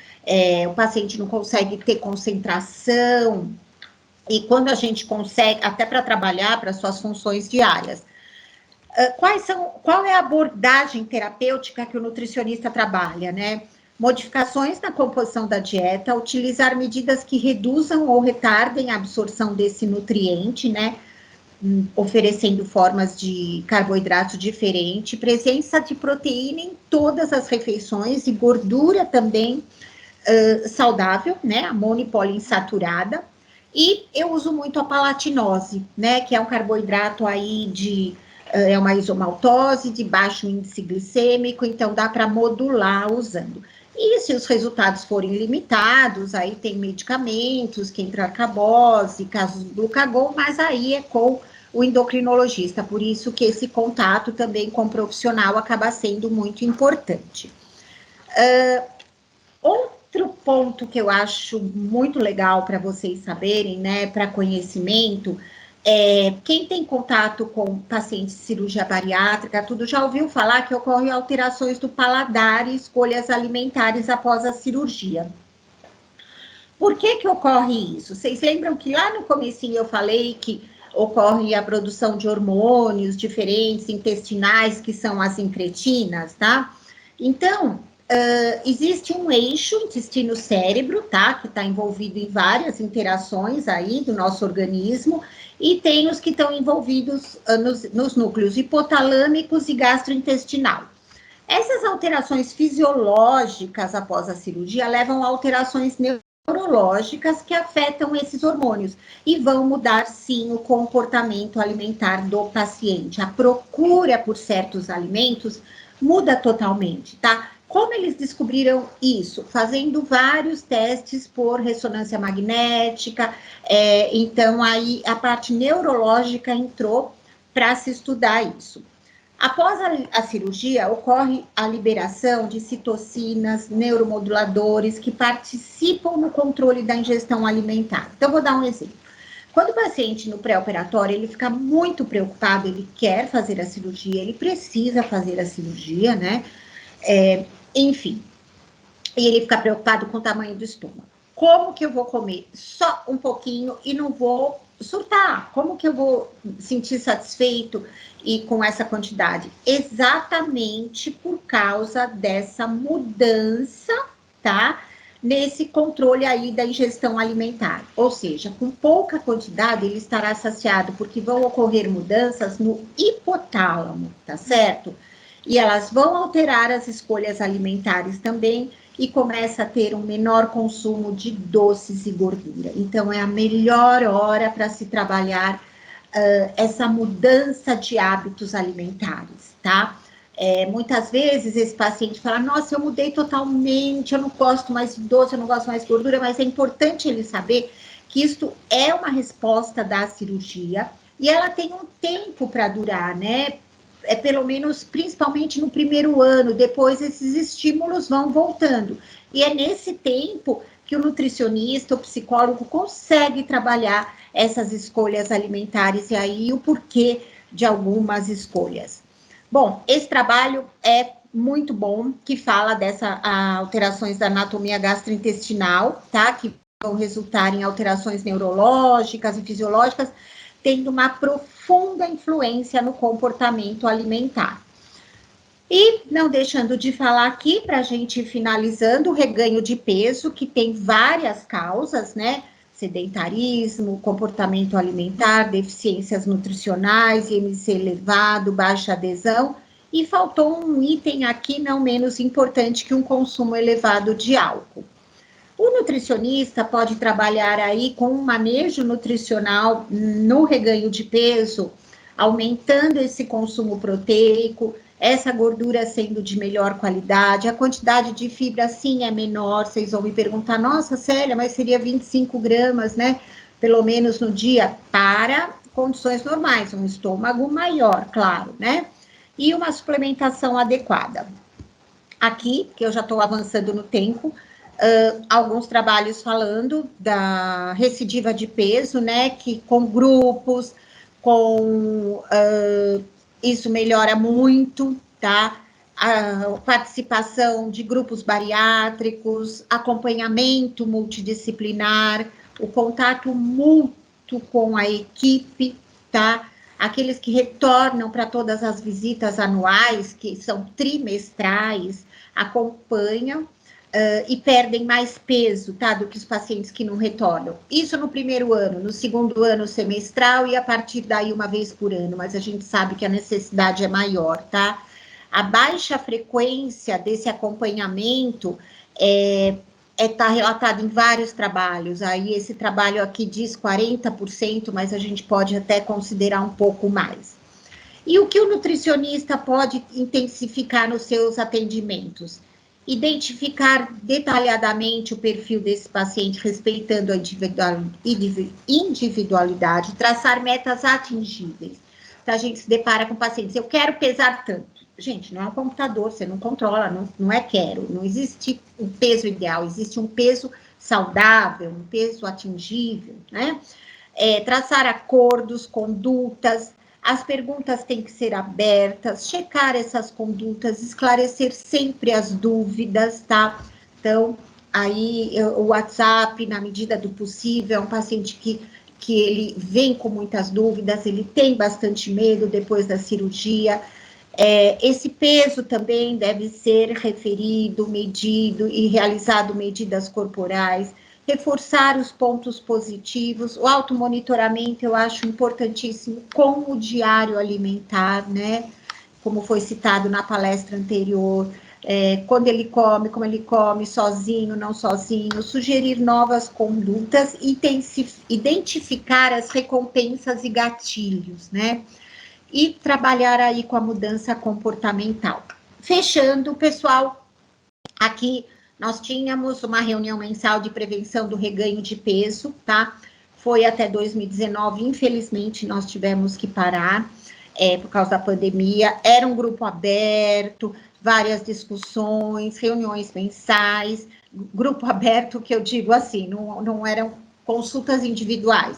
o paciente não consegue ter concentração, e quando a gente consegue, até para trabalhar, para suas funções diárias. Qual é a abordagem terapêutica que o nutricionista trabalha, né? Modificações na composição da dieta, utilizar medidas que reduzam ou retardem a absorção desse nutriente, né? Oferecendo formas de carboidrato diferente, presença de proteína em todas as refeições e gordura também saudável, né? A monopoliinsaturada. E eu uso muito a palatinose, né? Que é um carboidrato aí é uma isomaltose de baixo índice glicêmico, então dá para modular usando. E se os resultados forem limitados, aí tem medicamentos, que entra arcabose, casos do glucagon, mas aí é com o endocrinologista, por isso que esse contato também com o profissional acaba sendo muito importante. Outro ponto que eu acho muito legal para vocês saberem, né, para conhecimento, quem tem contato com pacientes de cirurgia bariátrica, tudo já ouviu falar que ocorrem alterações do paladar e escolhas alimentares após a cirurgia. Por que ocorre isso? Vocês lembram que lá no comecinho eu falei que ocorre a produção de hormônios diferentes, intestinais, que são as incretinas, tá? Então, existe um eixo intestino-cérebro, tá? Que está envolvido em várias interações aí do nosso organismo, e tem os que estão envolvidos nos núcleos hipotalâmicos e gastrointestinal. Essas alterações fisiológicas após a cirurgia levam a alterações neurológicas que afetam esses hormônios e vão mudar, sim, o comportamento alimentar do paciente. A procura por certos alimentos muda totalmente, tá? Como eles descobriram isso? Fazendo vários testes por ressonância magnética, então aí a parte neurológica entrou para se estudar isso. Após a cirurgia, ocorre a liberação de citocinas, neuromoduladores que participam no controle da ingestão alimentar. Então, vou dar um exemplo. Quando o paciente no pré-operatório, ele fica muito preocupado, ele quer fazer a cirurgia, ele precisa fazer a cirurgia, né? Enfim, e ele fica preocupado com o tamanho do estômago. Como que eu vou comer só um pouquinho e não vou surtar? Como que eu vou sentir satisfeito e com essa quantidade? Exatamente por causa dessa mudança, tá? Nesse controle aí da ingestão alimentar. Ou seja, com pouca quantidade ele estará saciado, porque vão ocorrer mudanças no hipotálamo, tá certo? E elas vão alterar as escolhas alimentares também, e começa a ter um menor consumo de doces e gordura. Então, é a melhor hora para se trabalhar essa mudança de hábitos alimentares, tá? Muitas vezes esse paciente fala, nossa, eu mudei totalmente, eu não gosto mais de doce, eu não gosto mais de gordura, mas é importante ele saber que isto é uma resposta da cirurgia e ela tem um tempo para durar, né? Pelo menos, principalmente no primeiro ano, depois esses estímulos vão voltando. E é nesse tempo que o nutricionista, o psicólogo, consegue trabalhar essas escolhas alimentares e aí o porquê de algumas escolhas. Bom, esse trabalho é muito bom, que fala dessas alterações da anatomia gastrointestinal, tá? Que vão resultar em alterações neurológicas e fisiológicas, tendo uma profunda influência no comportamento alimentar. E não deixando de falar aqui, para a gente ir finalizando, o reganho de peso, que tem várias causas, né? Sedentarismo, comportamento alimentar, deficiências nutricionais, IMC elevado, baixa adesão, e faltou um item aqui não menos importante que um consumo elevado de álcool. O nutricionista pode trabalhar aí com um manejo nutricional no reganho de peso, aumentando esse consumo proteico, essa gordura sendo de melhor qualidade, a quantidade de fibra sim é menor, vocês vão me perguntar, nossa, Célia, mas seria 25 gramas, né? Pelo menos no dia, para condições normais, um estômago maior, claro, né? E uma suplementação adequada. Aqui, que eu já estou avançando no tempo, alguns trabalhos falando da recidiva de peso, né, que com grupos, isso melhora muito, tá? A participação de grupos bariátricos, acompanhamento multidisciplinar, o contato mútuo com a equipe, tá? Aqueles que retornam para todas as visitas anuais, que são trimestrais, acompanham e perdem mais peso, tá? Do que os pacientes que não retornam. Isso no primeiro ano, no segundo ano semestral e a partir daí uma vez por ano, mas a gente sabe que a necessidade é maior, tá? A baixa frequência desse acompanhamento está relatado em vários trabalhos, aí esse trabalho aqui diz 40%, mas a gente pode até considerar um pouco mais. E o que o nutricionista pode intensificar nos seus atendimentos? Identificar detalhadamente o perfil desse paciente, respeitando a individualidade, traçar metas atingíveis. Então, a gente se depara com pacientes, eu quero pesar tanto. Gente, não é um computador, você não controla, não é quero, não existe um peso ideal, existe um peso saudável, um peso atingível, né? Traçar acordos, condutas, as perguntas têm que ser abertas, checar essas condutas, esclarecer sempre as dúvidas, tá? Então, aí o WhatsApp, na medida do possível, é um paciente que ele vem com muitas dúvidas, ele tem bastante medo depois da cirurgia. Esse peso também deve ser referido, medido e realizado medidas corporais, reforçar os pontos positivos, o automonitoramento eu acho importantíssimo com o diário alimentar, né, como foi citado na palestra anterior, quando ele come, como ele come, sozinho, não sozinho, sugerir novas condutas, identificar as recompensas e gatilhos, né, e trabalhar aí com a mudança comportamental. fechando, pessoal, aqui nós tínhamos uma reunião mensal de prevenção do reganho de peso, tá? Foi até 2019, infelizmente nós tivemos que parar, por causa da pandemia. Era um grupo aberto, várias discussões, reuniões mensais, grupo aberto que eu digo assim, não eram consultas individuais.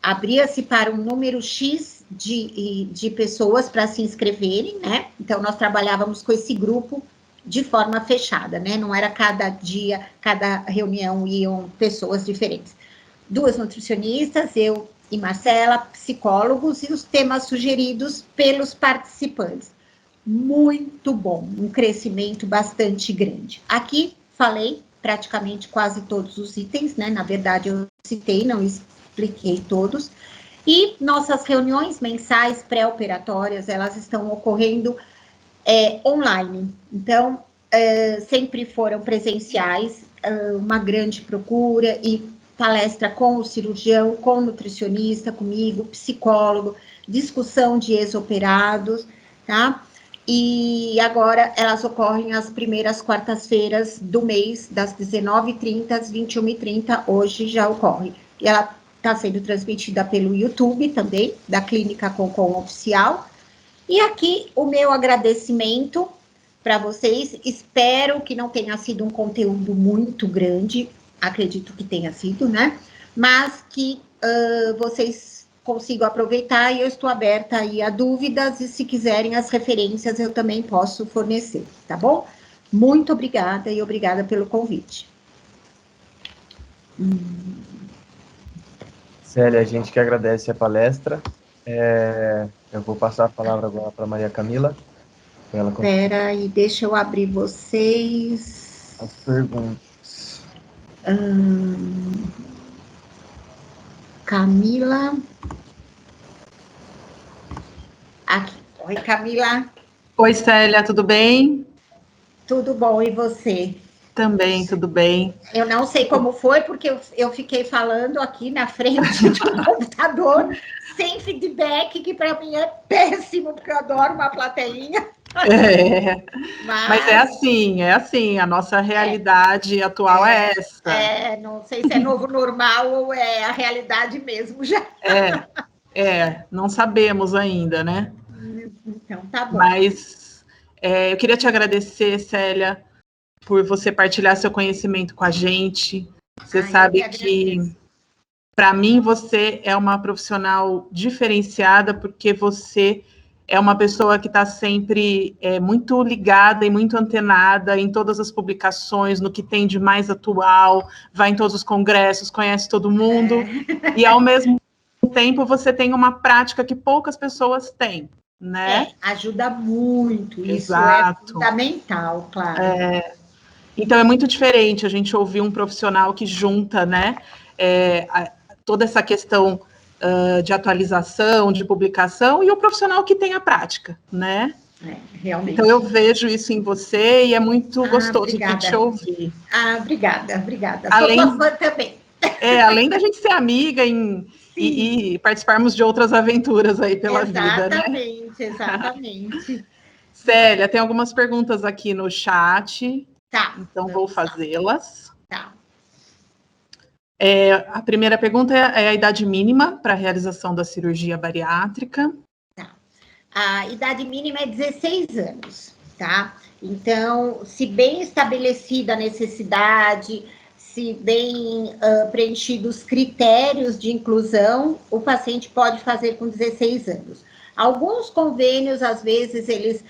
Abria-se para um número X de pessoas para se inscreverem, né? Então, nós trabalhávamos com esse grupo de forma fechada, né? Não era cada dia, cada reunião iam pessoas diferentes. 2 nutricionistas, eu e Marcela, psicólogos, e os temas sugeridos pelos participantes. Muito bom, um crescimento bastante grande. Aqui falei praticamente quase todos os itens, né? Na verdade, eu citei, não expliquei todos. E nossas reuniões mensais pré-operatórias, elas estão ocorrendo online. Então, sempre foram presenciais, uma grande procura e palestra com o cirurgião, com o nutricionista, comigo, psicólogo, discussão de ex-operados, tá? E agora elas ocorrem às primeiras quartas-feiras do mês, das 19h30 às 21h30, hoje já ocorre. E ela está sendo transmitida pelo YouTube também, da Clínica Concon Oficial. E aqui o meu agradecimento para vocês. Espero que não tenha sido um conteúdo muito grande, acredito que tenha sido, né? Mas que vocês consigam aproveitar, e eu estou aberta aí a dúvidas, e se quiserem as referências eu também posso fornecer, tá bom? Muito obrigada e obrigada pelo convite. Célia, a gente que agradece a palestra. Eu vou passar a palavra agora para Maria Camila. Espera aí, deixa eu abrir vocês. As perguntas. Camila. Aqui. Oi, Camila. Oi, Célia, tudo bem? Tudo bom, e você? Também, tudo bem. Eu não sei como foi, porque eu fiquei falando aqui na frente do computador, sem feedback, que para mim é péssimo, porque eu adoro uma plateinha. Mas é assim, a nossa realidade atual é essa. Não sei se é novo normal ou é a realidade mesmo já. Não sabemos ainda, né? Então, tá bom. Mas eu queria te agradecer, Célia, por você partilhar seu conhecimento com a gente. Você sabe que, para mim, você é uma profissional diferenciada, porque você é uma pessoa que está sempre muito ligada e muito antenada em todas as publicações, no que tem de mais atual, vai em todos os congressos, conhece todo mundo, e ao mesmo tempo você tem uma prática que poucas pessoas têm, né? Ajuda muito, Exato. Isso é fundamental, claro. Então é muito diferente a gente ouvir um profissional que junta, né, toda essa questão de atualização, de publicação, e o profissional que tem a prática, né? Realmente. Então eu vejo isso em você e é muito gostoso de te ouvir. Obrigada. Além, sou fã também. Além da gente ser amiga e participarmos de outras aventuras aí pela vida, né? Exatamente. Célia, tem algumas perguntas aqui no chat. Tá. Então vou fazê-las. Tá. A primeira pergunta é a idade mínima para a realização da cirurgia bariátrica. Tá. A idade mínima é 16 anos, tá? Então, se bem estabelecida a necessidade, se bem preenchidos os critérios de inclusão, o paciente pode fazer com 16 anos. Alguns convênios, às vezes, eles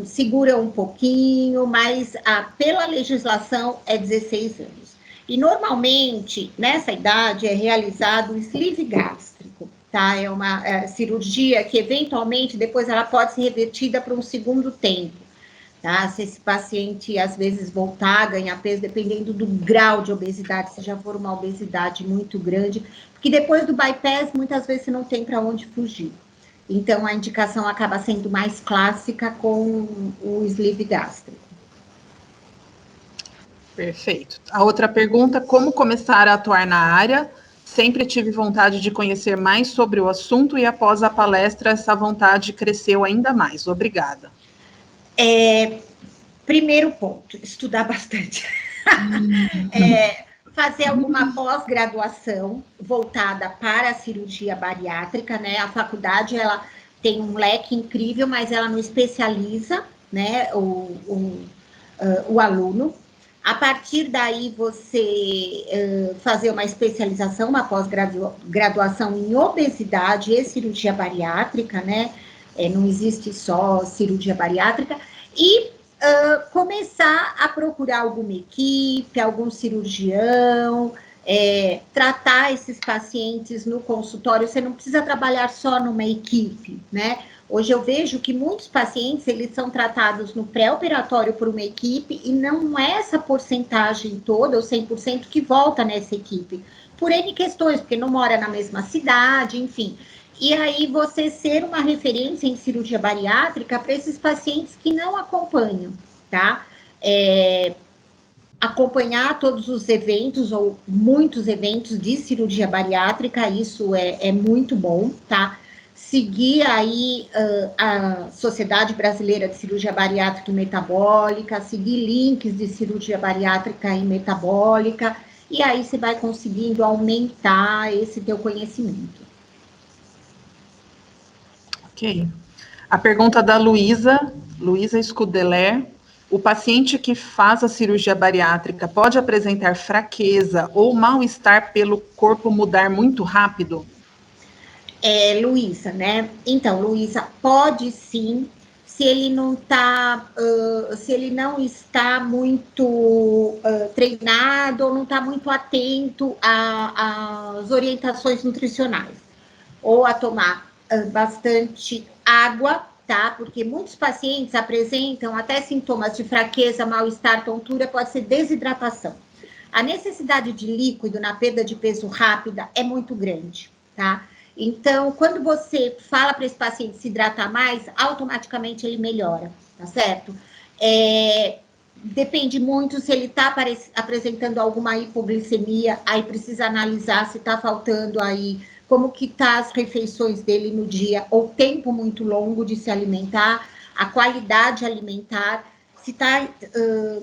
seguram um pouquinho, mas pela legislação é 16 anos. E, normalmente, nessa idade, é realizado o sleeve gástrico, tá? É uma cirurgia que, eventualmente, depois ela pode ser revertida para um segundo tempo, tá? Se esse paciente, às vezes, voltar a ganhar peso, dependendo do grau de obesidade, se já for uma obesidade muito grande, porque depois do bypass, muitas vezes, você não tem para onde fugir. Então, a indicação acaba sendo mais clássica com o sleeve gástrico. Perfeito. A outra pergunta, como começar a atuar na área? Sempre tive vontade de conhecer mais sobre o assunto e após a palestra essa vontade cresceu ainda mais. Obrigada. Primeiro ponto, estudar bastante. Fazer alguma pós-graduação voltada para a cirurgia bariátrica, né? A faculdade, ela tem um leque incrível, mas ela não especializa, né, o aluno. A partir daí, você fazer uma especialização, uma pós-graduação em obesidade e cirurgia bariátrica, né? Não existe só cirurgia bariátrica. E começar a procurar alguma equipe, algum cirurgião, tratar esses pacientes no consultório. Você não precisa trabalhar só numa equipe, né? Hoje eu vejo que muitos pacientes, eles são tratados no pré-operatório por uma equipe e não é essa porcentagem toda, ou 100%, que volta nessa equipe. Por N questões, porque não mora na mesma cidade, enfim. E aí você ser uma referência em cirurgia bariátrica para esses pacientes que não acompanham, tá? Acompanhar todos os eventos, ou muitos eventos de cirurgia bariátrica, isso é muito bom, tá? Seguir aí a Sociedade Brasileira de Cirurgia Bariátrica e Metabólica, seguir links de cirurgia bariátrica e metabólica, e aí você vai conseguindo aumentar esse teu conhecimento. Ok. A pergunta da Luísa Scudeler. O paciente que faz a cirurgia bariátrica pode apresentar fraqueza ou mal-estar pelo corpo mudar muito rápido? Luísa, né? Então, Luísa, pode sim, se ele não está muito treinado ou não está muito atento às orientações nutricionais, ou a tomar bastante água, tá? Porque muitos pacientes apresentam até sintomas de fraqueza, mal-estar, tontura, pode ser desidratação. A necessidade de líquido na perda de peso rápida é muito grande, tá? Então, quando você fala para esse paciente se hidratar mais, automaticamente ele melhora, tá certo? Depende muito se ele está apresentando alguma hipoglicemia, aí precisa analisar se está faltando aí, como que tá as refeições dele no dia, ou tempo muito longo de se alimentar, a qualidade alimentar, se está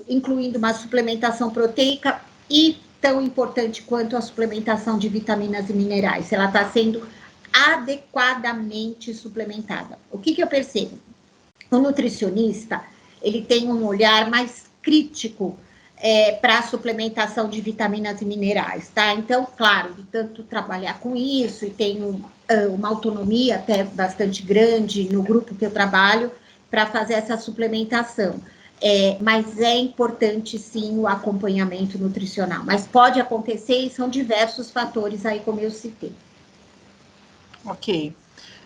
incluindo uma suplementação proteica e tão importante quanto a suplementação de vitaminas e minerais, se ela está sendo adequadamente suplementada. O que eu percebo? O nutricionista, ele tem um olhar mais crítico para a suplementação de vitaminas e minerais, tá? Então, claro, de tanto trabalhar com isso, e tenho uma autonomia até bastante grande no grupo que eu trabalho para fazer essa suplementação. Mas é importante, sim, o acompanhamento nutricional. Mas pode acontecer e são diversos fatores aí, como eu citei. Ok.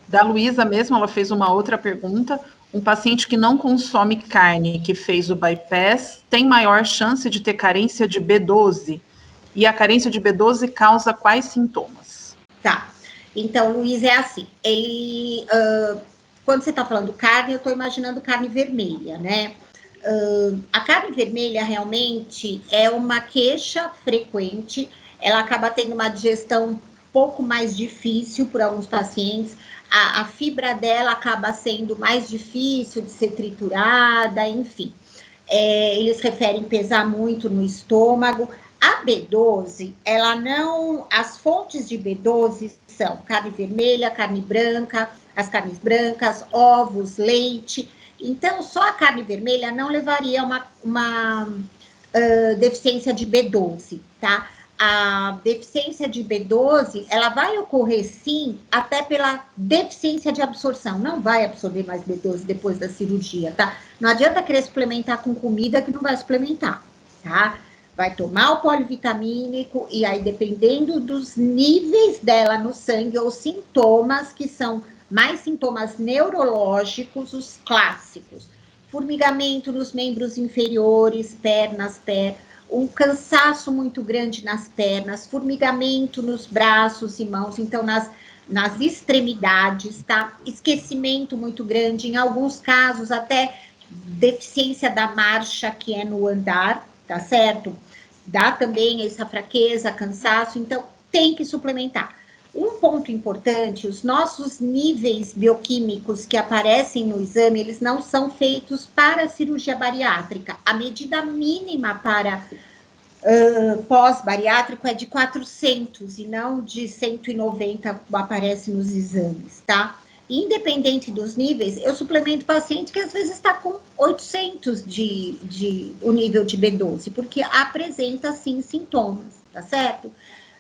Da Luísa mesmo, ela fez uma outra pergunta. Um paciente que não consome carne, que fez o bypass, tem maior chance de ter carência de B12? E a carência de B12 causa quais sintomas? Tá. Então, Luísa, é assim. Quando você está falando carne, eu estou imaginando carne vermelha, né? A carne vermelha realmente é uma queixa frequente. Ela acaba tendo uma digestão um pouco mais difícil por alguns pacientes. A fibra dela acaba sendo mais difícil de ser triturada, enfim. Eles referem pesar muito no estômago. A B12, ela não... As fontes de B12 são carne vermelha, carne branca, as carnes brancas, ovos, leite. Então, só a carne vermelha não levaria uma deficiência de B12, tá? A deficiência de B12, ela vai ocorrer, sim, até pela deficiência de absorção. Não vai absorver mais B12 depois da cirurgia, tá? Não adianta querer suplementar com comida que não vai suplementar, tá? Vai tomar o polivitamínico e aí, dependendo dos níveis dela no sangue ou sintomas, que são mais sintomas neurológicos, os clássicos. Formigamento nos membros inferiores, pernas, pé, um cansaço muito grande nas pernas, formigamento nos braços e mãos, então nas extremidades, tá? Esquecimento muito grande, em alguns casos até deficiência da marcha, que é no andar, tá certo? Dá também essa fraqueza, cansaço, então tem que suplementar. Um ponto importante, os nossos níveis bioquímicos que aparecem no exame, eles não são feitos para a cirurgia bariátrica. A medida mínima para pós-bariátrico é de 400 e não de 190, como aparece nos exames, tá? Independente dos níveis, eu suplemento paciente que às vezes está com 800 o nível de B12, porque apresenta, sim, sintomas, tá certo?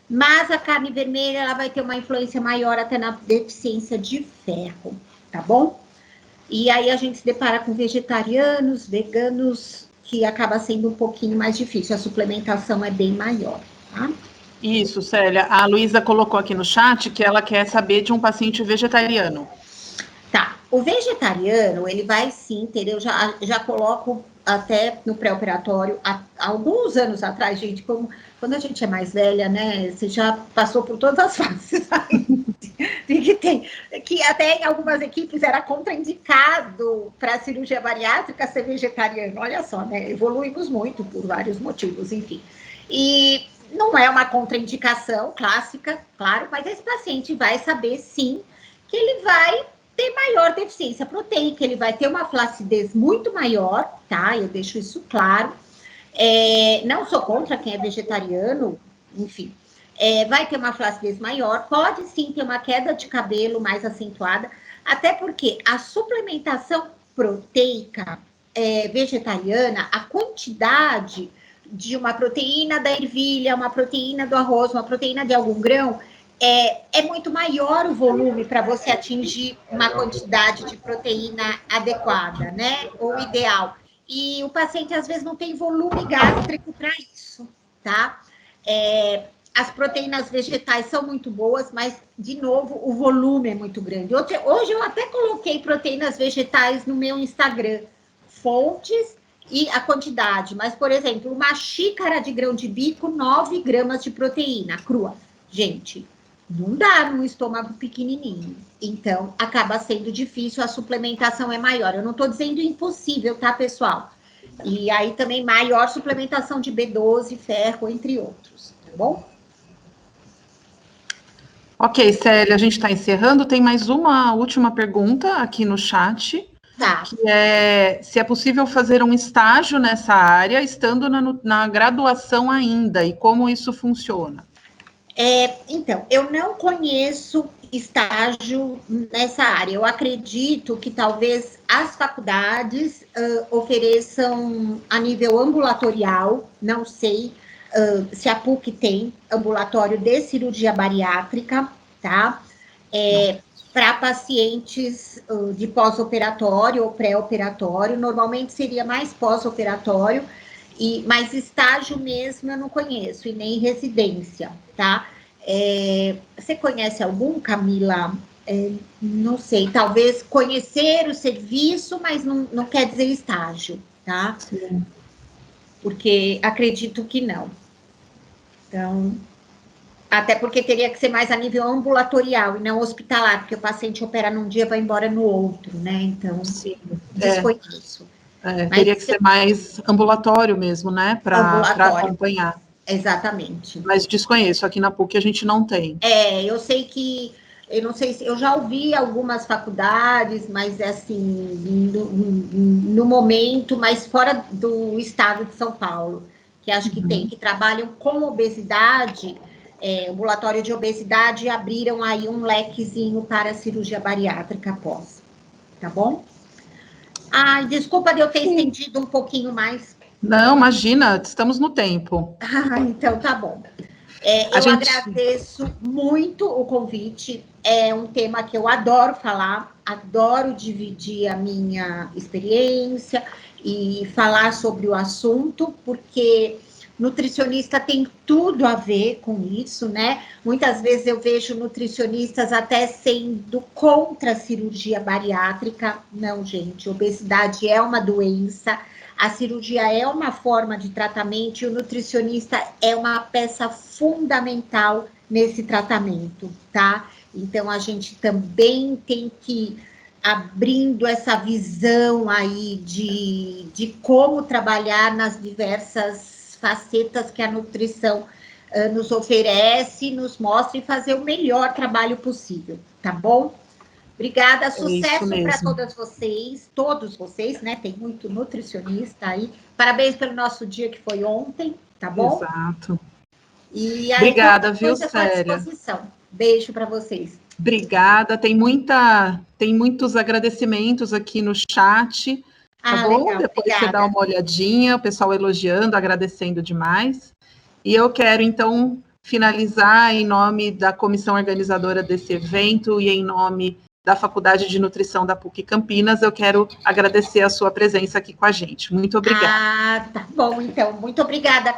Mas a carne vermelha, ela vai ter uma influência maior até na deficiência de ferro, tá bom? E aí a gente se depara com vegetarianos, veganos, que acaba sendo um pouquinho mais difícil, a suplementação é bem maior, tá? Isso, Célia. A Luísa colocou aqui no chat que ela quer saber de um paciente vegetariano. Tá, o vegetariano, ele vai sim ter, eu já coloco até no pré-operatório, há alguns anos atrás, gente, quando a gente é mais velha, né, você já passou por todas as fases, que até em algumas equipes era contraindicado para a cirurgia bariátrica ser vegetariano, olha só, né, evoluímos muito por vários motivos, enfim, e não é uma contraindicação clássica, claro, mas esse paciente vai saber, sim, que ele vai ter maior deficiência proteica, ele vai ter uma flacidez muito maior, tá? Eu deixo isso claro. Não sou contra quem é vegetariano, enfim. Vai ter uma flacidez maior, pode sim ter uma queda de cabelo mais acentuada, até porque a suplementação proteica vegetariana, a quantidade de uma proteína da ervilha, uma proteína do arroz, uma proteína de algum grão, é muito maior o volume para você atingir uma quantidade de proteína adequada, né? Ou ideal. E o paciente, às vezes, não tem volume gástrico para isso, tá? As proteínas vegetais são muito boas, mas, de novo, o volume é muito grande. Hoje eu até coloquei proteínas vegetais no meu Instagram, fontes e a quantidade. Mas, por exemplo, uma xícara de grão de bico, 9 gramas de proteína crua. Gente, não dá num estômago pequenininho. Então, acaba sendo difícil, a suplementação é maior. Eu não estou dizendo impossível, tá, pessoal? E aí também maior suplementação de B12, ferro, entre outros, tá bom? Ok, Célia, a gente está encerrando. Tem mais uma última pergunta aqui no chat. Tá. Que é se é possível fazer um estágio nessa área, estando na graduação ainda, e como isso funciona? Então, eu não conheço estágio nessa área. Eu acredito que talvez as faculdades ofereçam a nível ambulatorial, não sei se a PUC tem ambulatório de cirurgia bariátrica, tá? Para pacientes de pós-operatório ou pré-operatório, normalmente seria mais pós-operatório, mas estágio mesmo eu não conheço, e nem residência, tá? Você conhece algum, Camila? Não sei, talvez conhecer o serviço, mas não quer dizer estágio, tá? Sim. Porque acredito que não. Então, até porque teria que ser mais a nível ambulatorial e não hospitalar, porque o paciente opera num dia e vai embora no outro, né? Então, sim, desconheço. Teria que ser mais ambulatório mesmo, né? Para acompanhar. Exatamente. Mas desconheço, aqui na PUC a gente não tem. Eu sei que, eu não sei se, eu já ouvi algumas faculdades, mas assim, no momento, mas fora do estado de São Paulo, que acho que tem, que trabalham com obesidade, ambulatório de obesidade, e abriram aí um lequezinho para a cirurgia bariátrica após, tá bom? Ai, desculpa de eu ter estendido um pouquinho mais. Não, imagina, estamos no tempo. Então tá bom. Agradeço muito o convite, é um tema que eu adoro falar, adoro dividir a minha experiência e falar sobre o assunto, porque nutricionista tem tudo a ver com isso, né? Muitas vezes eu vejo nutricionistas até sendo contra a cirurgia bariátrica. Não, gente, obesidade é uma doença, a cirurgia é uma forma de tratamento e o nutricionista é uma peça fundamental nesse tratamento, tá? Então, a gente também tem que abrindo essa visão aí de como trabalhar nas diversas facetas que a nutrição nos oferece, nos mostra e fazer o melhor trabalho possível, tá bom? Obrigada, sucesso para todos vocês, né? Tem muito nutricionista aí. Parabéns pelo nosso dia que foi ontem, tá bom? Exato. E aí, obrigada, viu, Célia? Beijo para vocês. Obrigada. Tem muitos agradecimentos aqui no chat, tá bom? Legal, depois obrigada. você dá uma olhadinha, o pessoal elogiando, agradecendo demais. E eu quero, então, finalizar em nome da comissão organizadora desse evento e em nome da Faculdade de Nutrição da PUC Campinas, eu quero agradecer a sua presença aqui com a gente. Muito obrigada. Tá bom, então. Muito obrigada,